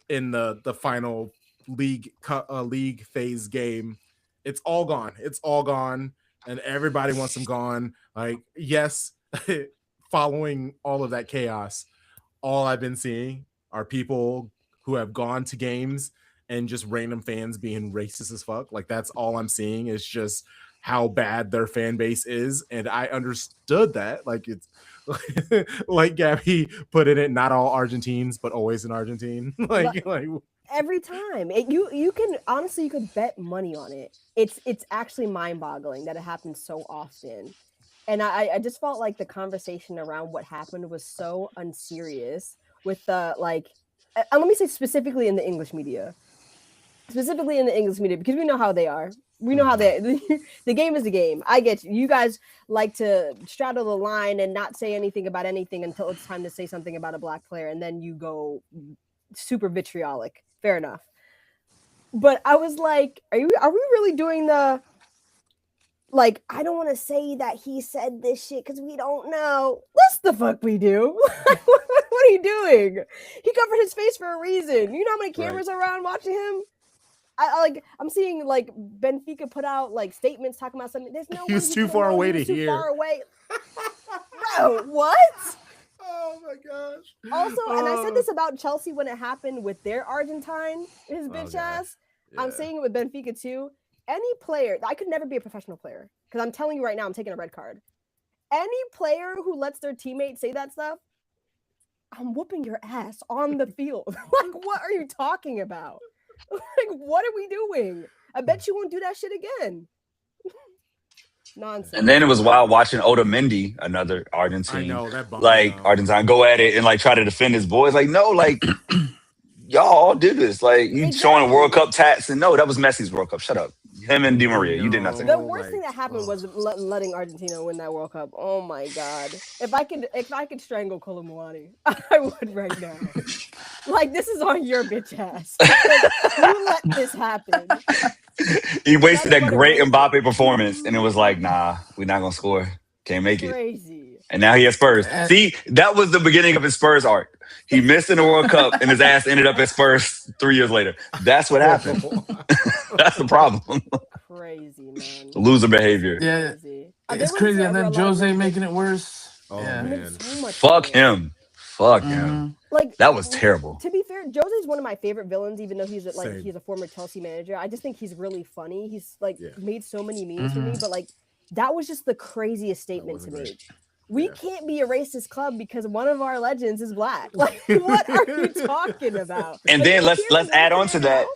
in the final league phase game. It's all gone. It's all gone, and everybody wants them gone. Like, yes, following all of that chaos, all I've been seeing are people who have gone to games and just random fans being racist as fuck. Like, that's all I'm seeing is just how bad their fan base is. And I understood that. Like, it's like Gabby put in it, not all Argentines, but always an Argentine. like every time you can honestly, you could bet money on it. It's actually mind-boggling that it happens so often. And I just felt like the conversation around what happened was so unserious with the like, let me say specifically in the English media, because we know how they are. We know how the game is the game. I get you. You guys like to straddle the line and not say anything about anything until it's time to say something about a black player, and then you go super vitriolic. Fair enough. But I was like, are we really doing the like, I don't want to say that he said this shit because we don't know. Yes, the fuck we do. What are you doing? He covered his face for a reason. You know how many cameras are around watching him? I'm seeing like Benfica put out like statements talking about something. There's no he was too far away to hear. Too far away. Bro, what? Oh my gosh. Also, and I said this about Chelsea when it happened with their Argentine, his bitch ass. Yeah. I'm saying it with Benfica too. Any player, I could never be a professional player because I'm telling you right now, I'm taking a red card. any player who lets their teammates say that stuff, I'm whooping your ass on the field. Like, what are you talking about? Like, what are we doing? I bet you won't do that shit again. Nonsense. And then it was wild watching Otamendi, another Argentine, I know that bummed like me out. Argentine, go at it and like try to defend his boys. Like, no, like y'all all did this. Like you showing World Cup tats, and no, that was Messi's World Cup. Shut up, him and Di Maria. You did nothing. The worst thing that happened was letting Argentina win that World Cup. Oh my god! If I could strangle Colomwani, I would right now. Like, this is on your bitch ass. You let this happen. He wasted that great Mbappe performance, and it was like, nah, we're not gonna score. Can't make it. Crazy. And now he has Spurs. See, that was the beginning of his Spurs arc. He missed in the World Cup, and his ass ended up at Spurs 3 years later. That's what happened. That's the problem. Crazy, man. Loser behavior. Yeah, it's crazy. And then Jose making it worse. Oh yeah. man, so fuck him. Fuck him. Like, that was terrible. To be fair, Jose's one of my favorite villains, even though he's Same. he's a former Chelsea manager. I just think he's really funny. He's made so many memes for me, but like that was just the craziest statement to me. We can't be a racist club because one of our legends is black. Like, what are you talking about? And then let's add on to that.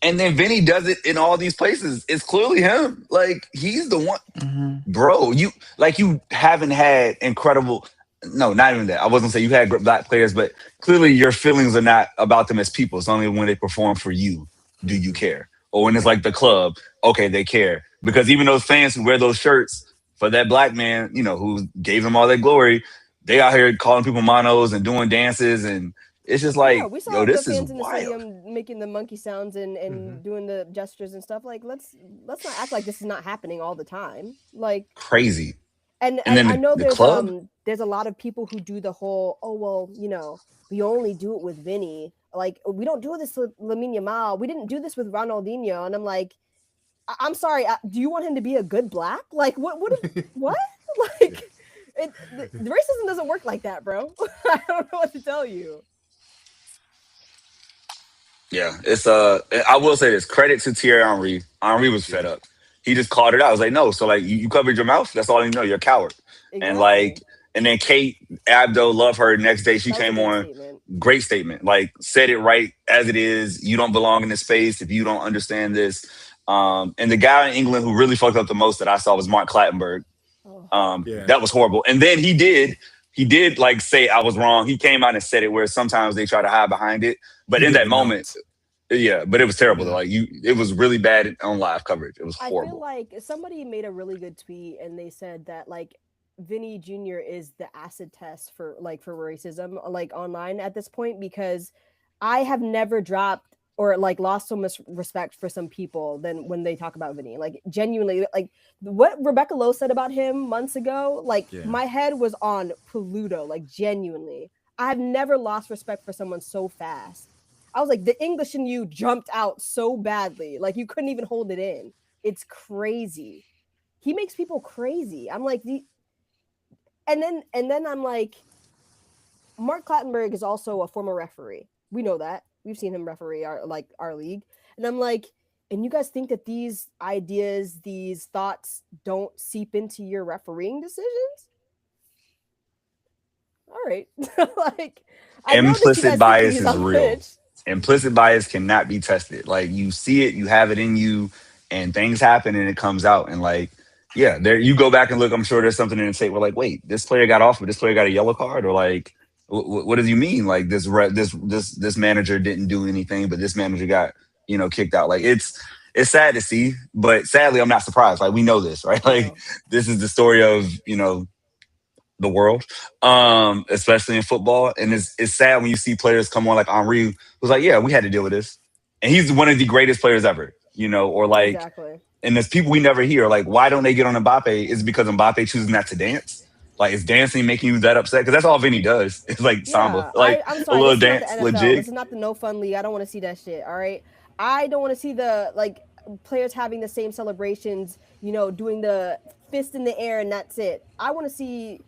And then Vinny does it in all these places. It's clearly him. Like, he's the one. Bro, you haven't had incredible. No, not even that. I wasn't saying you had black players, but clearly your feelings are not about them as people. It's only when they perform for you do you care. Or when it's like the club, okay, they care. Because even those fans who wear those shirts for that black man, who gave them all that glory, they out here calling people monos and doing dances, and it's just like, we saw yo, this the is fans in the wild. stadium making the monkey sounds and doing the gestures and stuff. Like, let's not act like this is not happening all the time. Like, crazy. And then I know there's a lot of people who do the whole, oh well, we only do it with Vinny. Like, we don't do this with Lamine Yamal. We didn't do this with Ronaldinho. And I'm like, I'm sorry. Do you want him to be a good black? Like, what? Like, the racism doesn't work like that, bro. I don't know what to tell you. Yeah, it's I will say this. Credit to Thierry Henry. Henry was fed up. He just called it out. I was like, no. So like, you covered your mouth. That's all you know. You're a coward. Exactly. And then Kate Abdo, love her. Next day she came on. Statement. Great statement. Like, said it right as it is. You don't belong in this space if you don't understand this. And the guy in England who really fucked up the most that I saw was Mark Clattenburg. That was horrible. And then he did like say I was wrong. He came out and said it, where sometimes they try to hide behind it. But in that moment, but it was terrible. Though. Like, it was really bad on live coverage. It was horrible. I feel like somebody made a really good tweet and they said that like Vinny Jr. is the acid test for racism, like online at this point, because I have never dropped or like lost so much respect for some people than when they talk about Vinny. Like, genuinely, like what Rebecca Lowe said about him months ago, like my head was on Pluto, like genuinely. I've never lost respect for someone so fast. I was like, the English in you jumped out so badly. Like, you couldn't even hold it in. It's crazy. He makes people crazy. I'm like, and then I'm like, Mark Clattenburg is also a former referee. We know that. We've seen him referee our league. And I'm like, and you guys think that these ideas, these thoughts don't seep into your refereeing decisions? All right. Like, implicit bias is real. Implicit bias cannot be tested. Like, you see it, you have it in you, and things happen and it comes out. And like, there you go back and look. I'm sure there's something in the tape where like, wait, this player got off, but this player got a yellow card, or like, what does you mean? Like, this manager didn't do anything, but this manager got kicked out. Like, it's sad to see, but sadly, I'm not surprised. Like, we know this, right? Like, this is the story of the world, especially in football. And it's sad when you see players come on like Henry, who's like, yeah, we had to deal with this. And he's one of the greatest players ever, or like, and there's people we never hear. Like, why don't they get on Mbappe? Is because Mbappe chooses not to dance? Like, is dancing making you that upset? Because that's all Vinny does. It's like samba, like I'm sorry, a little dance, legit. This is not the no fun league. I don't want to see that shit. All right, I don't want to see the players having the same celebrations. Doing the fist in the air and that's it. I want to see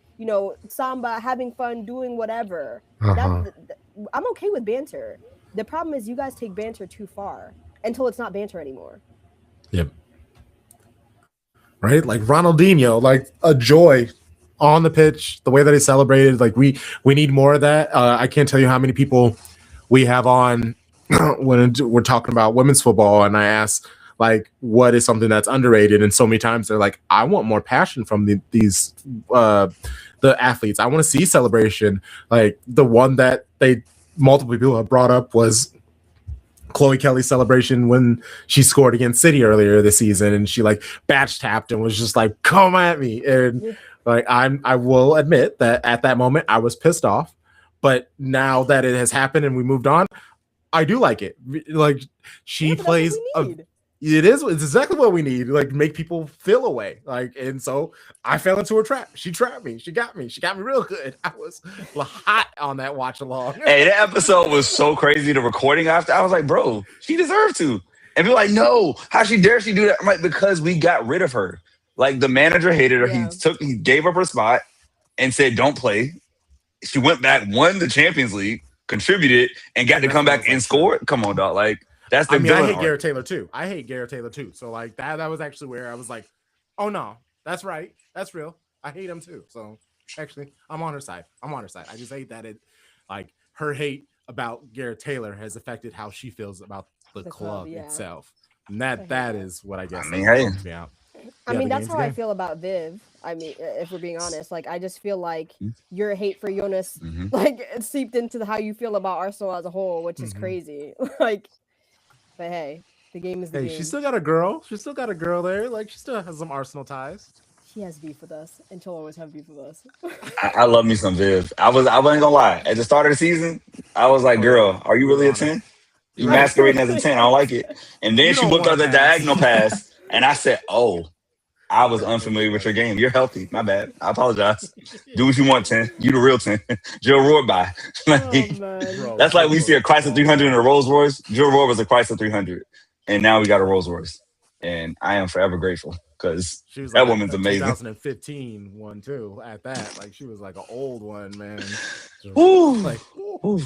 samba, having fun, doing whatever. I'm okay with banter. The problem is you guys take banter too far until it's not banter anymore. Yep. Right? Like Ronaldinho, like a joy on the pitch, the way that he celebrated, like we need more of that. I can't tell you how many people we have on when we're talking about women's football, and I ask like, what is something that's underrated? And so many times they're like, I want more passion from the athletes. I want to see celebration. Like the one that multiple people have brought up was Chloe Kelly's celebration when she scored against City earlier this season, and she like batch tapped and was just like, come at me. And like I will admit that at that moment I was pissed off, but now that it has happened and we moved on, I do like it. Like she plays it's exactly what we need. Like make people feel away. Like, and so I fell into her trap. She trapped me. She got me real good. I was hot on that watch along. Hey, that episode was so crazy. The recording after, I was like, bro, she deserved to. And people like, no, how she dare she do that? I'm like, because we got rid of her. Like the manager hated her. Yeah. He gave up her spot and said, don't play. She went back, won the Champions League, contributed, and got to come back and score. Come on, dog. Like that's the. I hate Garrett Taylor too. So like that was actually where I was like, oh no, that's right, that's real. I hate him too. So actually, I'm on her side. I just hate that like her hate about Garrett Taylor has affected how she feels about the club itself. And that is what I guess. I mean, hey. Me out. I mean, that's how I feel about Viv. I mean, if we're being honest, like I just feel like your hate for Jonas, like it seeped into how you feel about Arsenal as a whole, which is crazy. Like, but hey, the game is the game. She still got a girl. She still got a girl there. Like she still has some Arsenal ties. She has beef with us, and she'll always have beef with us. I love me some Viv. I wasn't gonna lie. At the start of the season, I was like, girl, are you really a 10? You masquerading as a 10. I don't like it. And then she whipped out the diagonal pass, and I said, oh. I was unfamiliar with your game. You're healthy. My bad. I apologize. Do what you want, 10. You the real 10. Joe Roar by. That's like we see a Chrysler 300 and a Rolls Royce. Joe Roar was a Chrysler 300. And now we got a Rolls Royce. And I am forever grateful because that woman's amazing. 2015 one too at that. Like she was like an old one, man. Ooh. Like, ooh.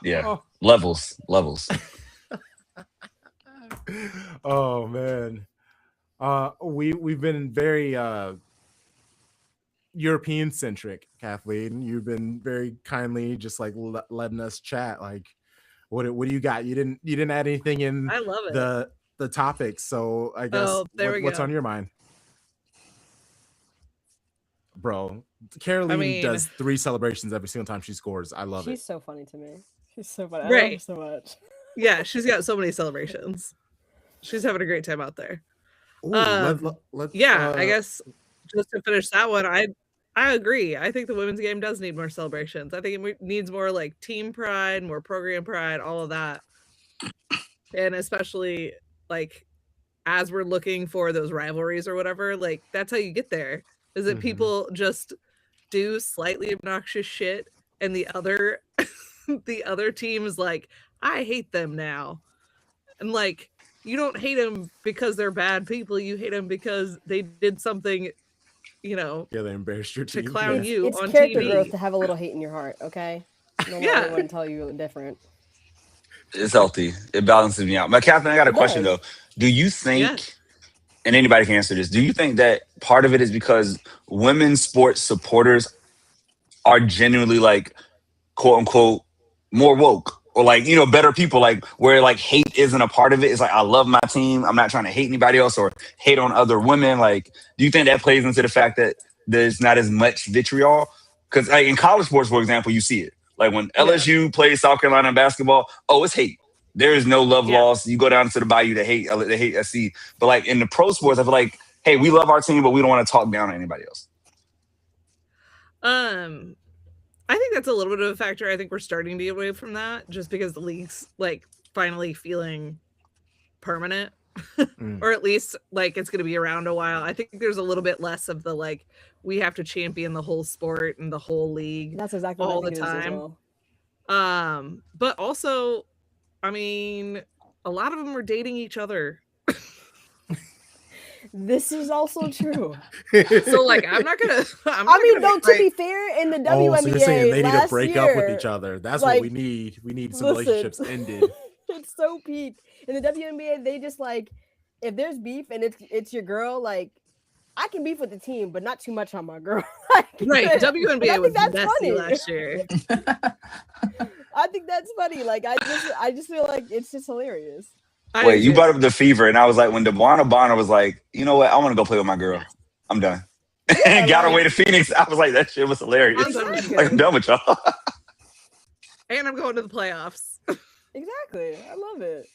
Yeah. Levels. Oh man. We've been very European centric, Kathleen. You've been very kindly just like letting us chat. Like, what do you got? You didn't add anything in. I love it. The topics. So I guess what's on your mind, bro? Caroline does 3 celebrations every single time she scores. I love it. She's so funny to me. She's so funny. Right. I love her so much. Yeah, she's got so many celebrations. She's having a great time out there. Ooh, I guess just to finish that one, I agree. I think the women's game does need more celebrations. I think it needs more like team pride, more program pride, all of that. And especially like as we're looking for those rivalries or whatever, like that's how you get there. Is that people just do slightly obnoxious shit and the other team is like, I hate them now. And like you don't hate them because they're bad people. You hate them because they did something, they embarrassed your team to clown you it's on character TV. growth to have a little hate in your heart. Okay, no one would tell you different. It's healthy. It balances me out. But Catherine, I got a question though. Do you think, and anybody can answer this, do you think that part of it is because women's sports supporters are genuinely like, quote unquote, more woke? Or like, better people, like where like hate isn't a part of it. It's like, I love my team. I'm not trying to hate anybody else or hate on other women. Like, do you think that plays into the fact that there's not as much vitriol? Because like in college sports, for example, you see it. Like when LSU plays South Carolina in basketball, it's hate. There is no love lost. You go down to the bayou to hate SC. But like in the pro sports, I feel like, hey, we love our team, but we don't want to talk down on anybody else. I think that's a little bit of a factor. I think we're starting to get away from that just because the league's like finally feeling permanent or at least like it's going to be around a while. I think there's a little bit less of the like we have to champion the whole sport and the whole league. That's exactly all what I the think time. It is as well. But also, I mean, a lot of them are dating each other. This is also true. So like I'm not gonna to be fair, in the WNBA, so you're saying they need to break year, up with each other. That's like, what we need. We need some relationships ended. It's so peak. In the WNBA, they just like if there's beef and it's your girl, like I can beef with the team, but not too much on my girl. Like, Right. but I WNBA think was that's messy funny. last year. I think that's funny. Like I just feel like it's just hilarious. Wait, you do brought too. up the fever, and I was like, when DeBwana Bonner was like, you know what, I want to go play with my girl. I'm done. And got like- away to Phoenix. I was like, that shit was hilarious. I'm done with Like, I'm you. done with y'all. And I'm going to the playoffs. Exactly. I love it.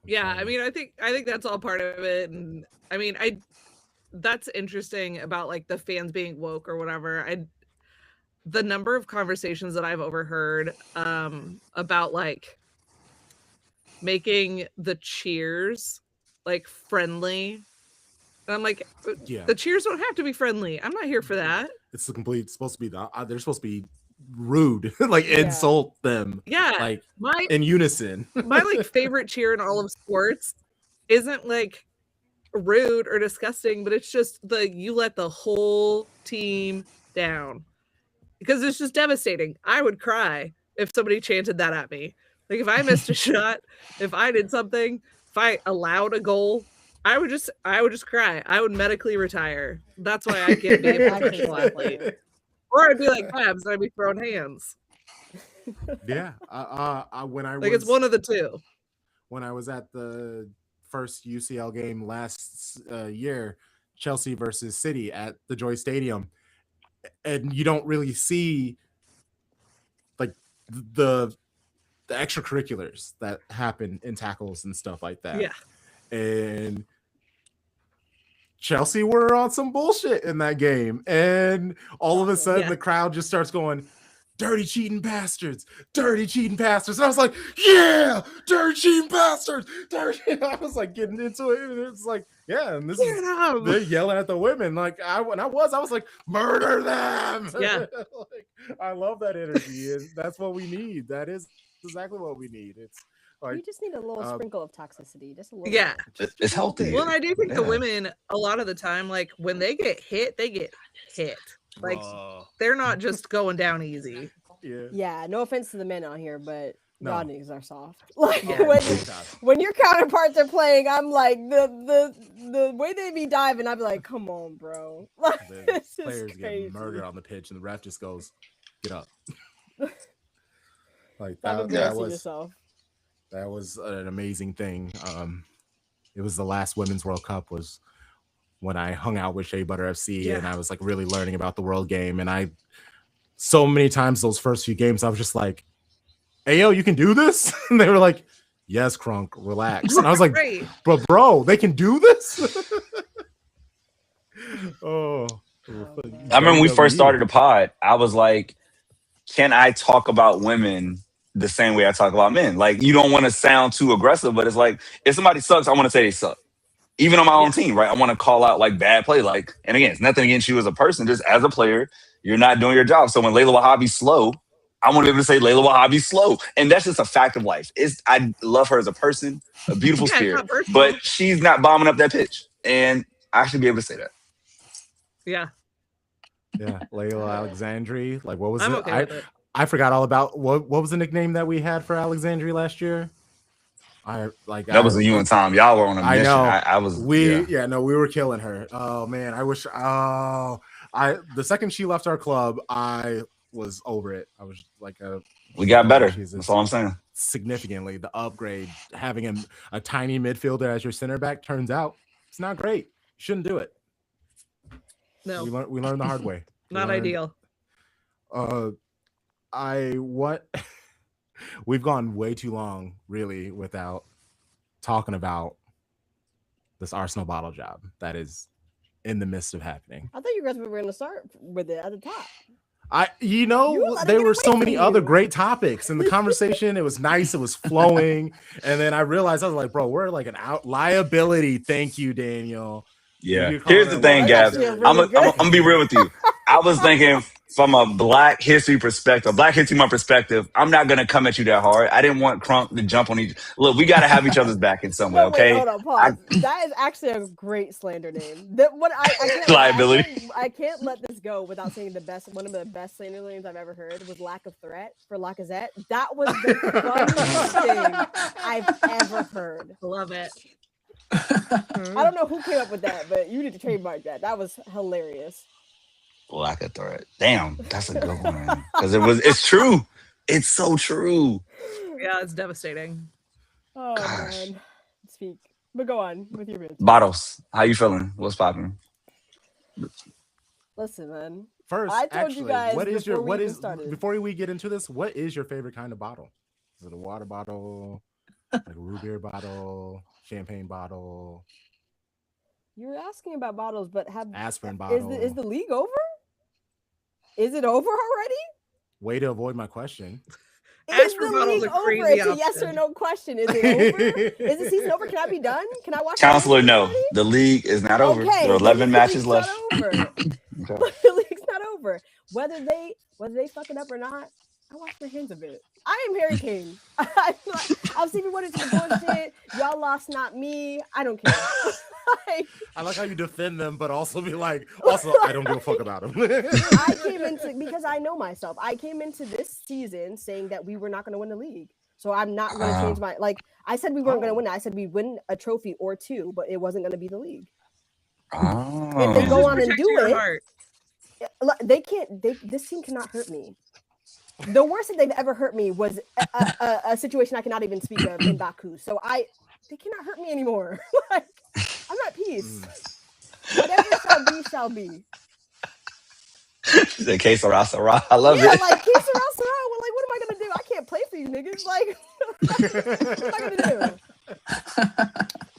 Yeah, I mean, I think that's all part of it, and I mean, that's interesting about like the fans being woke or whatever. The number of conversations that I've overheard about like making the cheers like friendly, and I'm like, Yeah. the cheers don't have to be friendly. I'm not here for that. It's the complete. It's supposed to be they're supposed to be rude, like insult them. Yeah, like my in unison. my like favorite cheer in all of sports isn't like rude or disgusting, but it's just you let the whole team down, because it's just devastating. I would cry if somebody chanted that at me. Like if I missed a shot, if I did something, if I allowed a goal, I would just cry. I would medically retire. That's why I can't be a professional athlete. Or I'd be like Babs, and I'd be throwing hands. Yeah. When I Like was, it's one of the two. when I was at the first UCL game last year, Chelsea versus City at the Joy Stadium, and you don't really see like the extracurriculars that happen in tackles and stuff like that. Yeah. And Chelsea were on some bullshit in that game, and all of a sudden the crowd just starts going, dirty cheating bastards, dirty cheating bastards. And I was like, yeah, dirty cheating bastards, dirty. I was like getting into it, and it's like, yeah, and this is they're yelling at the women. Like when I was like, murder them. Yeah. Like, I love that energy, and that's what we need. That is exactly what we need. It's like We just need a little sprinkle of toxicity, just a little. Yeah. bit. It's healthy. Well, I do think the women, a lot of the time, like when they get hit, they get hit. Like they're not just going down easy. Yeah, no offense to the men out here, but No. y'all niggas are soft. Like Yeah. when your counterparts are playing, I'm like the way they be diving, I'd be like, come on, bro. Like The this is players crazy. get murdered on the pitch, and the ref just goes, "Get up." Like Stop that embarrassing was yourself. that was an amazing thing. It was the last Women's World Cup was when I hung out with Shea Butter FC, and I was like really learning about the world game. And I so many times those first few games, I was just like, "Hey, yo, you can do this?" And they were like, "Yes, Crunk, relax." And I was like, Right. "But bro, they can do this?" Oh. I remember when we first started the pod, I was like, can I talk about women the same way I talk about men? Like, you don't want to sound too aggressive, but it's like, if somebody sucks, I want to say they suck. Even on my own team, right? I want to call out like bad play. Like, and again, it's nothing against you as a person, just as a player, you're not doing your job. So when Layla Wahhabi's slow, I want to be able to say Layla Wahhabi's slow. And that's just a fact of life. I love her as a person, a beautiful spirit, but she's not bombing up that pitch. And I should be able to say that. Yeah. Yeah, Layla Alexandri. Like, what was I'm it? okay with it. I forgot all about what was the nickname that we had for Alexandri last year? That was you and Tom. Y'all were on a mission. I know. We were killing her. Oh man, I wish. The second she left our club, I was over it. I was like, we got better. That's all I'm saying. Significantly, the upgrade, having a tiny midfielder as your center back, turns out it's not great. You shouldn't do it. No, we learned the hard way. Not ideal. We've gone way too long, really, without talking about this Arsenal bottle job that is in the midst of happening. I thought you guys were going to start with it at the top. There were so many other great topics in the conversation. It was nice. It was flowing. And then I realized, I was like, bro, we're like an liability. Thank you, Daniel. Yeah. Here's the thing, Gabs. I'm gonna be real with you. I was thinking from a Black History Month perspective, I'm not gonna come at you that hard. I didn't want Crunk to jump on each. Look, we gotta have each other's back in some way, okay? Wait, hold on, pause. That is actually a great slander name. I can't, liability. I can't let this go without saying one of the best slander names I've ever heard was Lack of Threat for Lacazette. That was the funniest thing I've ever heard. Love it. I don't know who came up with that, but you need to trademark that. That was hilarious. Well, I could throw it. Damn, that's a good one. Because it's true. It's so true. Yeah, it's devastating. Oh Gosh. man, speak. But go on with your answer. Bottles. How you feeling? What's popping? Listen, man. First, I told you actually, guys what is before we even started. before we get into this? What is your favorite kind of bottle? Is it a water bottle, like a root beer bottle, champagne bottle, You were asking about bottles, but aspirin bottle? is the league over? Is it over already? Way to avoid my question. Is the league over? It's a yes or no question. Is it over? Is the season over? Can I be done? Can I watch? Counselor, no. The league is not over. Okay, There are 11 matches left. Over. Okay. The league's not over. Whether they fuck it up or not, I wash my hands of it. I am Harry Kane. I'll see if you wanted to bullshit. Y'all lost, not me. I don't care. I like how you defend them, but also be like, also, I don't give a fuck about them. I came into, because I know myself, I came into this season saying that we were not going to win the league. So I'm not going to change my, I said we weren't going to win it. I said we'd win a trophy or two, but it wasn't going to be the league. If they go on and do it, they can't, this team cannot hurt me. The worst thing they've ever hurt me was a situation I cannot even speak of in Baku. So they cannot hurt me anymore. I'm at peace. Whatever shall be. The que sera, sera. I love it. Yeah, like, que sera, sera. Well, what am I going to do? I can't play for you niggas. What am I going to do?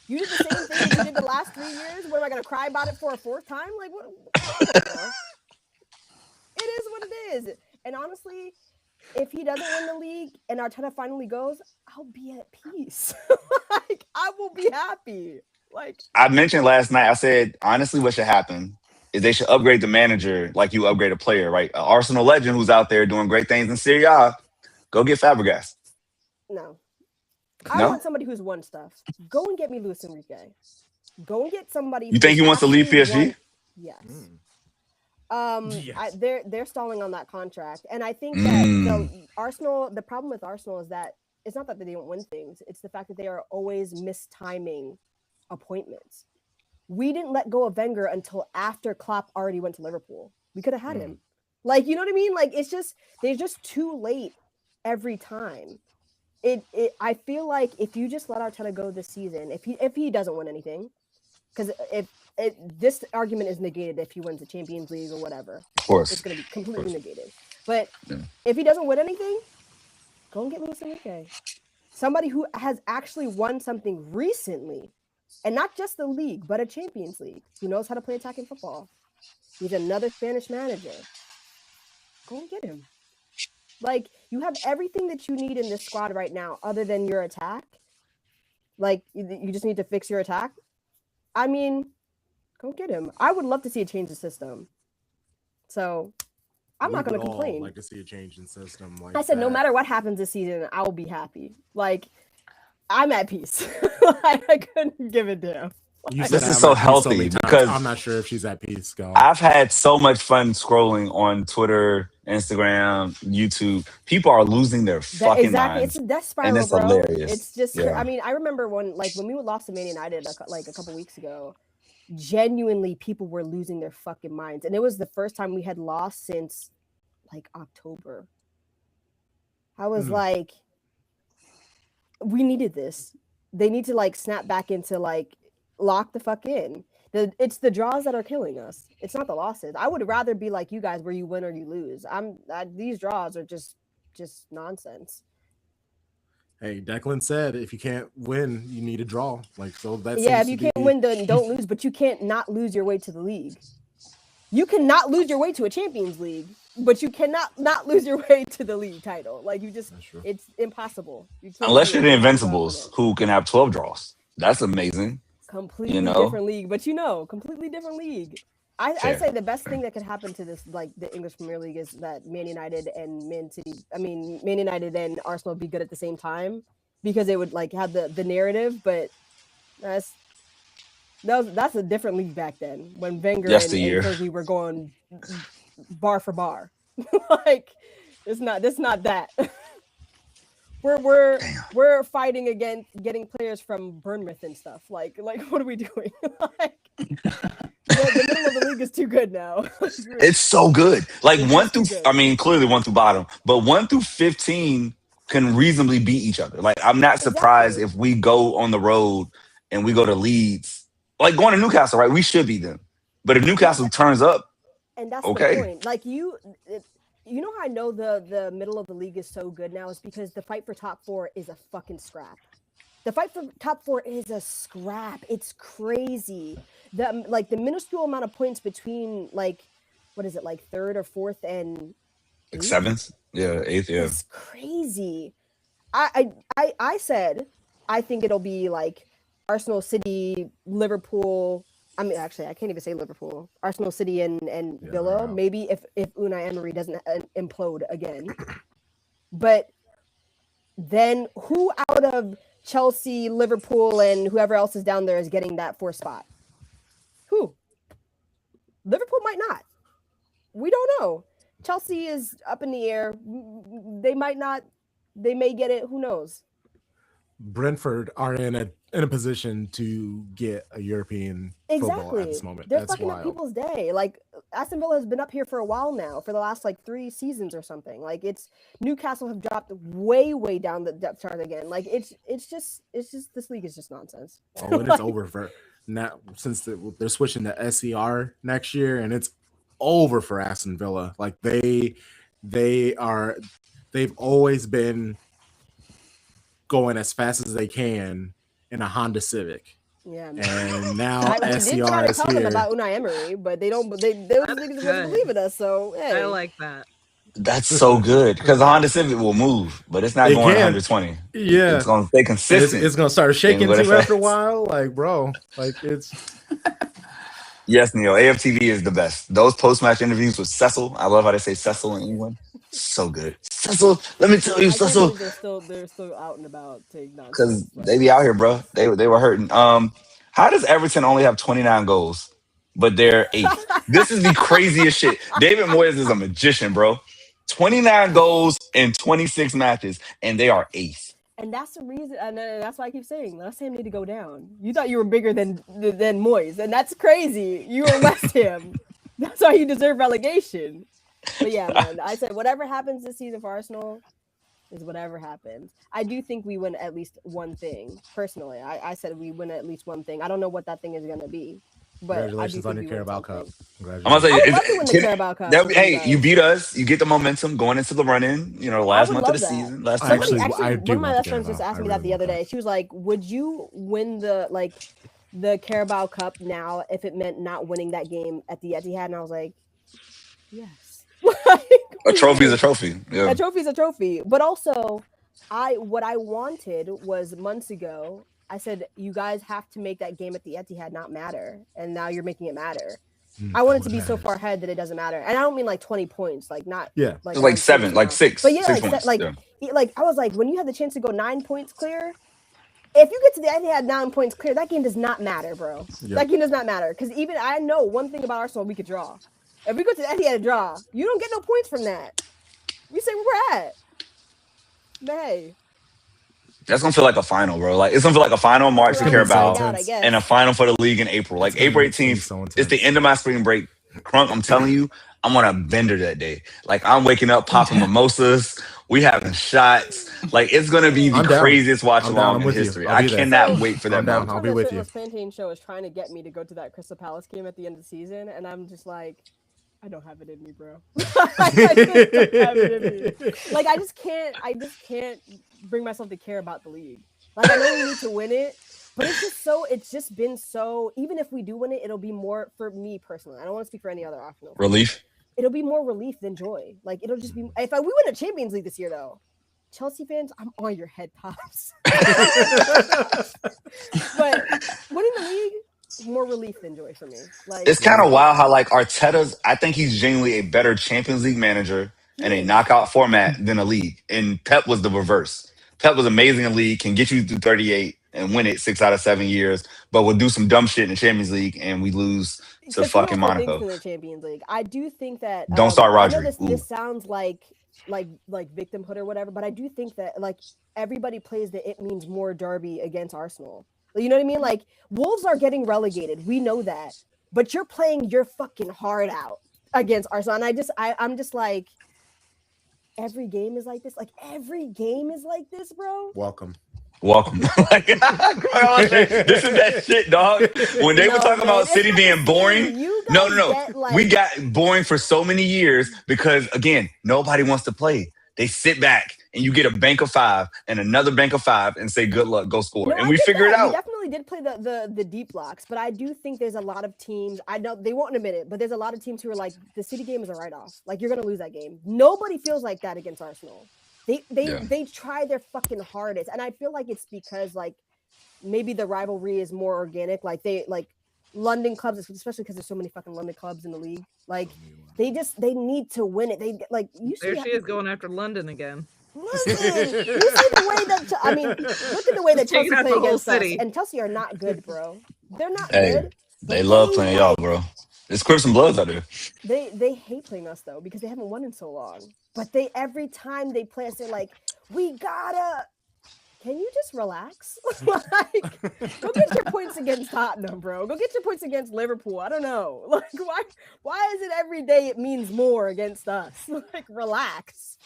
You did the same thing that you did the last 3 years? What, am I going to cry about it for a fourth time? What? It is what it is. And honestly, if he doesn't win the league and Arteta finally goes, I'll be at peace. I will be happy. I mentioned last night, I said, honestly, what should happen is they should upgrade the manager like you upgrade a player, right? An Arsenal legend who's out there doing great things in Serie A, go get Fabregas. No. I want somebody who's won stuff. Go and get me Luis Enrique. Go and get somebody. You think he wants to leave PSG? Yes. Yes. They're stalling on that contract, and I think that the problem with Arsenal is that it's not that they don't win things; it's the fact that they are always mistiming appointments. We didn't let go of Wenger until after Klopp already went to Liverpool. We could have had him. You know what I mean? It's just they're just too late every time. I feel like if you just let Arteta go this season, if he doesn't win anything, because this argument is negated if he wins the Champions League or whatever. Of course. It's going to be completely negated. But if he doesn't win anything, go and get Luis Enrique. Somebody who has actually won something recently, and not just the league, but a Champions League, who knows how to play attacking football. He's another Spanish manager. Go and get him. You have everything that you need in this squad right now, other than your attack. You just need to fix your attack. I mean, go get him. I would love to see a change of system. So I'm not going to complain. Like to see a change in system. I said, no matter what happens this season, I will be happy. I'm at peace. I couldn't give a damn. This is so healthy because I'm not sure if she's at peace. I've had so much fun scrolling on Twitter, Instagram, YouTube. People are losing their fucking minds. It's a death spiral, and it's bro. hilarious. It's just, I mean, I remember when we lost to Man United a couple weeks ago, genuinely people were losing their fucking minds. And it was the first time we had lost since October. I was we needed this. They need to snap back into lock the fuck in. It's the draws that are killing us. It's not the losses. I would rather be like you guys where you win or you lose. These draws are just nonsense. Hey, Declan said if you can't win, you need a draw. So that's if you can't win, then don't lose. But you can't not lose your way to the league. You cannot lose your way to a Champions League, but you cannot not lose your way to the league title. It's impossible. Unless you're the Invincibles, who can have 12 draws. That's amazing. Completely different league, but completely different league. I say the best thing that could happen to this, the English Premier League, is that Man United and Man United and Arsenal be good at the same time, because they would have the narrative. But that's a different league back then, when Wenger and Fergie were going bar for bar. It's not that. We're Damn. we're fighting against getting players from Bournemouth and stuff. Like what are we doing? Like the middle of the league is too good now. It's so good. Like It's one just through, too good. I mean, clearly one through bottom, but 1 through 15 can reasonably beat each other. Like I'm not surprised Exactly. if we go on the road and we go to Leeds, like going to Newcastle, right? We should beat them. But if Yeah, Newcastle turns up, and that's the okay, point. Like you know how I know the middle of the league is so good now is because the fight for top four is a fucking scrap. The fight for top four is a scrap. It's crazy. The minuscule amount of points between like what is it like third or fourth and like eighth seventh, yeah, eighth, yeah. is crazy. I said I think it'll be like Arsenal, City, Liverpool. I mean, actually, I can't even say Liverpool. Arsenal, City, and Villa. Maybe if Unai Emery doesn't implode again. But then who out of Chelsea, Liverpool, and whoever else is down there is getting that fourth spot? Who? Liverpool might not. We don't know. Chelsea is up in the air. They might not. They may get it. Who knows? Brentford are in a position to get a European football at this moment. They're That's fucking wild. up people's day. Like Aston Villa has been up here for a while now, for the last like 3 seasons or something. Like it's Newcastle have dropped way down the depth chart again. Like it's just this league is just nonsense. Oh, and it's over for now since they're switching to SER next year, and it's over for Aston Villa. Like they've always been going as fast as they can in a Honda Civic. Yeah, and now we SER did try to is tell here. them about Unai Emery, but those niggas wouldn't believe in us. So hey. I like that. That's so good because the Honda Civic will move, but it's not going 120. Yeah, it's going to stay consistent. It's going to start shaking too after a while. Like, bro, like it's. Yes, Neil. AFTV is the best. Those post-match interviews with Cecil. I love how they say Cecil in England. So good. Cecil, let me tell you, Cecil. They're still out and about taking nonsense. Because they be out here, bro. They were hurting. How does Everton only have 29 goals, but they're 8th? This is the craziest shit. David Moyes is a magician, bro. 29 goals in 26 matches, and they are 8th. And that's the reason, and that's why I keep saying West Ham need to go down. You thought you were bigger than Moyes, and that's crazy. You were West Ham. That's why you deserve relegation. But yeah, man, I said whatever happens this season for Arsenal is whatever happens. I do think we win at least one thing. Personally, I said we win at least one thing. I don't know what that thing is going to be. But congratulations on your Carabao Cup. I'm gonna say, I would love to win the Carabao Cup. Hey, you beat us. You get the momentum going into the run-in. You know, last month of the season. Actually, one of my best friends just asked me that the other day. She was like, "Would you win the Carabao Cup now if it meant not winning that game at the Etihad?" And I was like, "Yes." A trophy is a trophy. Yeah. A trophy is a trophy. But also, what I wanted was months ago. I said, you guys have to make that game at the Etihad not matter. And now you're making it matter. I want it to be so far ahead that it doesn't matter. And I don't mean like 20 points, like not like 7, like 6. But yeah, 6 points. like I was like, when you had the chance to go 9 points clear, if you get to the Etihad 9 points clear, that game does not matter, bro. Yep. That game does not matter. Because even I know one thing about Arsenal, we could draw. If we go to the Etihad and draw, you don't get no points from that. You say where we're at. But hey. That's gonna feel like a final, bro. Like it's gonna feel like a final in March to Carabao and a final for the league in April. Like April 18th, it's the end of my spring break. Crunk, I'm telling you, I'm on a bender that day. Like I'm waking up, popping mimosas. We having shots. Like it's gonna be the craziest watch along in history. I cannot wait for that moment. I'll be with you. The Plantain Show is trying to get me to go to that Crystal Palace game at the end of the season, and I'm just like, I don't have it in me, bro. I just don't have it in me. Like I just can't bring myself to care about the league. Like I know we need to win it, but it's just been so, even if we do win it, it'll be more for me personally. I don't want to speak for any other Arsenal. Relief? It'll be more relief than joy. Like it'll just be, we win a Champions League this year though, Chelsea fans, I'm on your head tops. But winning the league, more relief than joy for me. Like it's kind of wild how like Arteta's, I think he's genuinely a better Champions League manager in a knockout format than a league. And Pep was the reverse. Pep was amazing in league, can get you through 38 and win it 6 out of 7 years, but we'll do some dumb shit in the Champions League and we lose to fucking Monaco. In the Champions League, I do think that don't start Rodri. I know this sounds like victimhood or whatever, but I do think that like everybody plays the it means more derby against Arsenal. You know what I mean? Like Wolves are getting relegated. We know that. But you're playing your fucking heart out against Arsenal. And I'm just like, every game is like this. Like every game is like this, bro. Welcome. Like, this is that shit, dog. When they were talking about City being boring, no. We got boring for so many years because, again, nobody wants to play. They sit back and you get a bank of 5 and another bank of 5 and say, good luck, go score. And we figure it out. We definitely did play the deep blocks, but I do think there's a lot of teams, I know they won't admit it, but there's a lot of teams who are like, the City game is a write-off. Like, you're going to lose that game. Nobody feels like that against Arsenal. They try their fucking hardest. And I feel like it's because, like, maybe the rivalry is more organic. Like, London clubs, especially because there's so many fucking London clubs in the league. Like, they need to win it. There she is going after London again. Listen, you see the way that look at the way that Chelsea play against us, and Chelsea are not good, bro. They're not good. They love playing y'all, bro. It's Crips Bloods out there. They hate playing us though because they haven't won in so long. But every time they play us, they're like, we gotta. Can you just relax? Like, go get your points against Tottenham, bro. Go get your points against Liverpool. I don't know. Like, why is it every day it means more against us? Like, relax.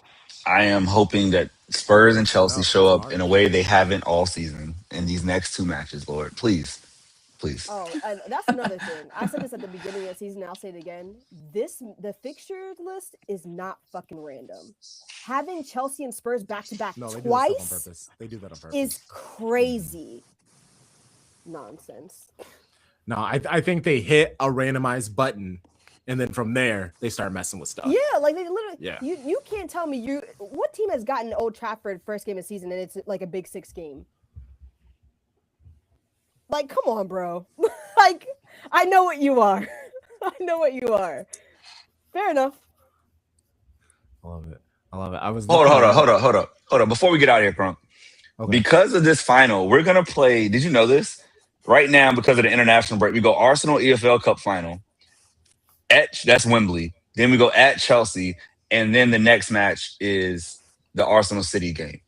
I am hoping that Spurs and Chelsea show up in a way they haven't all season in these next 2 matches, Lord. Please. Oh, and that's another thing. I said this at the beginning of the season. I'll say it again. The fixture list is not fucking random. Having Chelsea and Spurs back to back twice They do that on purpose. Is crazy nonsense. No, I think they hit a randomized button, and then from there they start messing with stuff. Yeah, like they literally. Yeah. You can't tell me what team has gotten Old Trafford first game of the season and it's like a Big 6 game. Like, come on, bro. Like, I know what you are. I know what you are. Fair enough. I love it. I was hold up. Before we get out of here, Crunk. Okay. Because of this final, we're gonna play. Did you know this? Right now, because of the international break, we go Arsenal EFL Cup final. That's Wembley. Then we go at Chelsea, and then the next match is the Arsenal City game.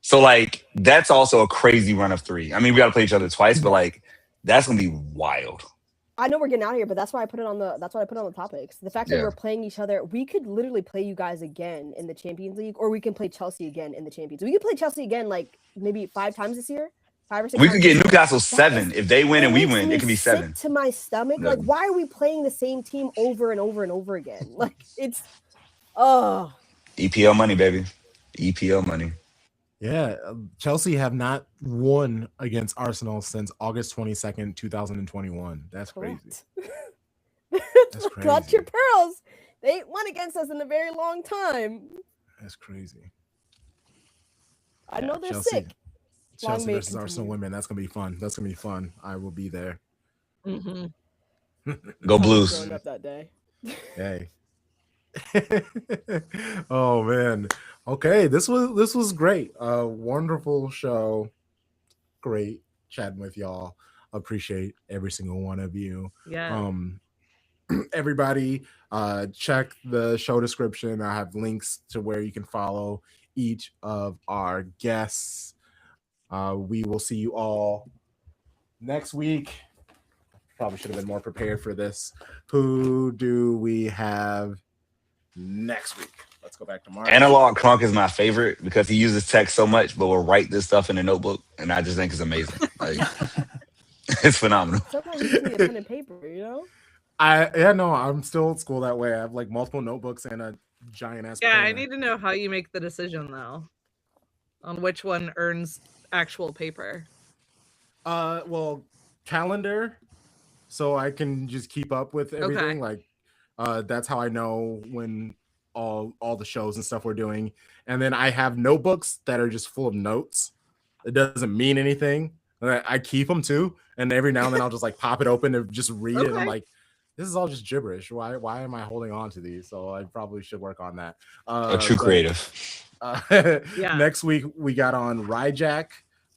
So, like, that's also a crazy run of 3. I mean, we got to play each other twice, but like, that's gonna be wild. I know we're getting out of here, but that's why I put it on the topics. The fact that we're playing each other, we could literally play you guys again in the Champions League, or we can play Chelsea again in the Champions League. We could play Chelsea again, like maybe 5 times this year. 5 or 6 we times could get Newcastle 7 if they win and we win. It could be 7. To my stomach, like, why are we playing the same team over and over and over again? Like, it's EPL money, baby. EPL money. Yeah, Chelsea have not won against Arsenal since August 22nd, 2021. That's crazy. That's crazy. Clutch your pearls. They ain't won against us in a very long time. That's crazy. I know they're Chelsea, sick. Chelsea versus Arsenal women. That's gonna be fun. I will be there. Mm-hmm. Go Blues. Growing up that day. Hey. Oh man. Okay, this was great. Wonderful show. Great chatting with y'all. Appreciate every single one of you. Yeah. Everybody, check the show description. I have links to where you can follow each of our guests. We will see you all next week. Probably should have been more prepared for this. Who do we have next week? Let's go back to March. Analog Crunk is my favorite because he uses text so much, but will write this stuff in a notebook, and I just think it's amazing. Like, it's phenomenal. Sometimes you just need a pen and paper, you know? I'm still old school that way. I have like multiple notebooks and a giant ass. Yeah, I need to know how you make the decision though, on which one earns actual paper. Well, calendar, so I can just keep up with everything. Okay. Like, that's how I know when all the shows and stuff we're doing. And then I have notebooks that are just full of notes. It doesn't mean anything. I keep them too, and every now and then I'll just like pop it open and just read it. And I'm like, this is all just gibberish. Why am I holding on to these? So I probably should work on that. A true creative. Next week we got on Ryjack,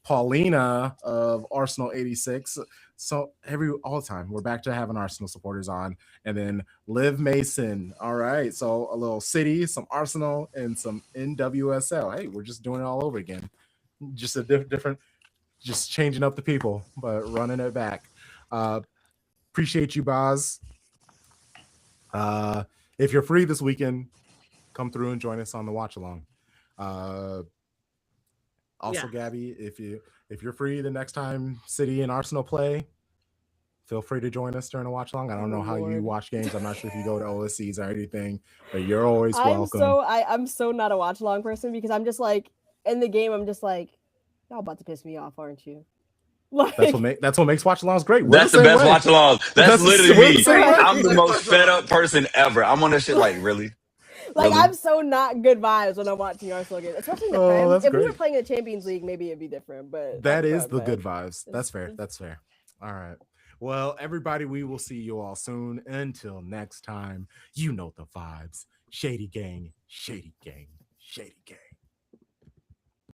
Paulina of Arsenal 86. So all the time, we're back to having Arsenal supporters on, and then Liv Mason. All right, so a little City, some Arsenal, and some NWSL. Hey, we're just doing it all over again. Just a different, just changing up the people, but running it back. Appreciate you, Boz. If you're free this weekend, come through and join us on the watch along. Also, Gabby, if you're free the next time City and Arsenal play, feel free to join us during a watch along. I don't know how you watch games. I'm not sure if you go to OSCs or anything, but you're always welcome. I'm so not a watch along person because I'm just like in the game. I'm just like, y'all about to piss me off, aren't you? Like, that's what makes watch alongs great. That's the best watch along. That's literally me. I'm the most fed up person ever. I'm on that shit like, really? Like, really? I'm so not good vibes when I'm watching Arsenal games, especially in the Prem. If we were playing in the Champions League, maybe it'd be different. But that is the good vibes. That's fair. That's fair. All right. Well, everybody, we will see you all soon. Until next time, you know the vibes. Shady gang, shady gang, shady gang.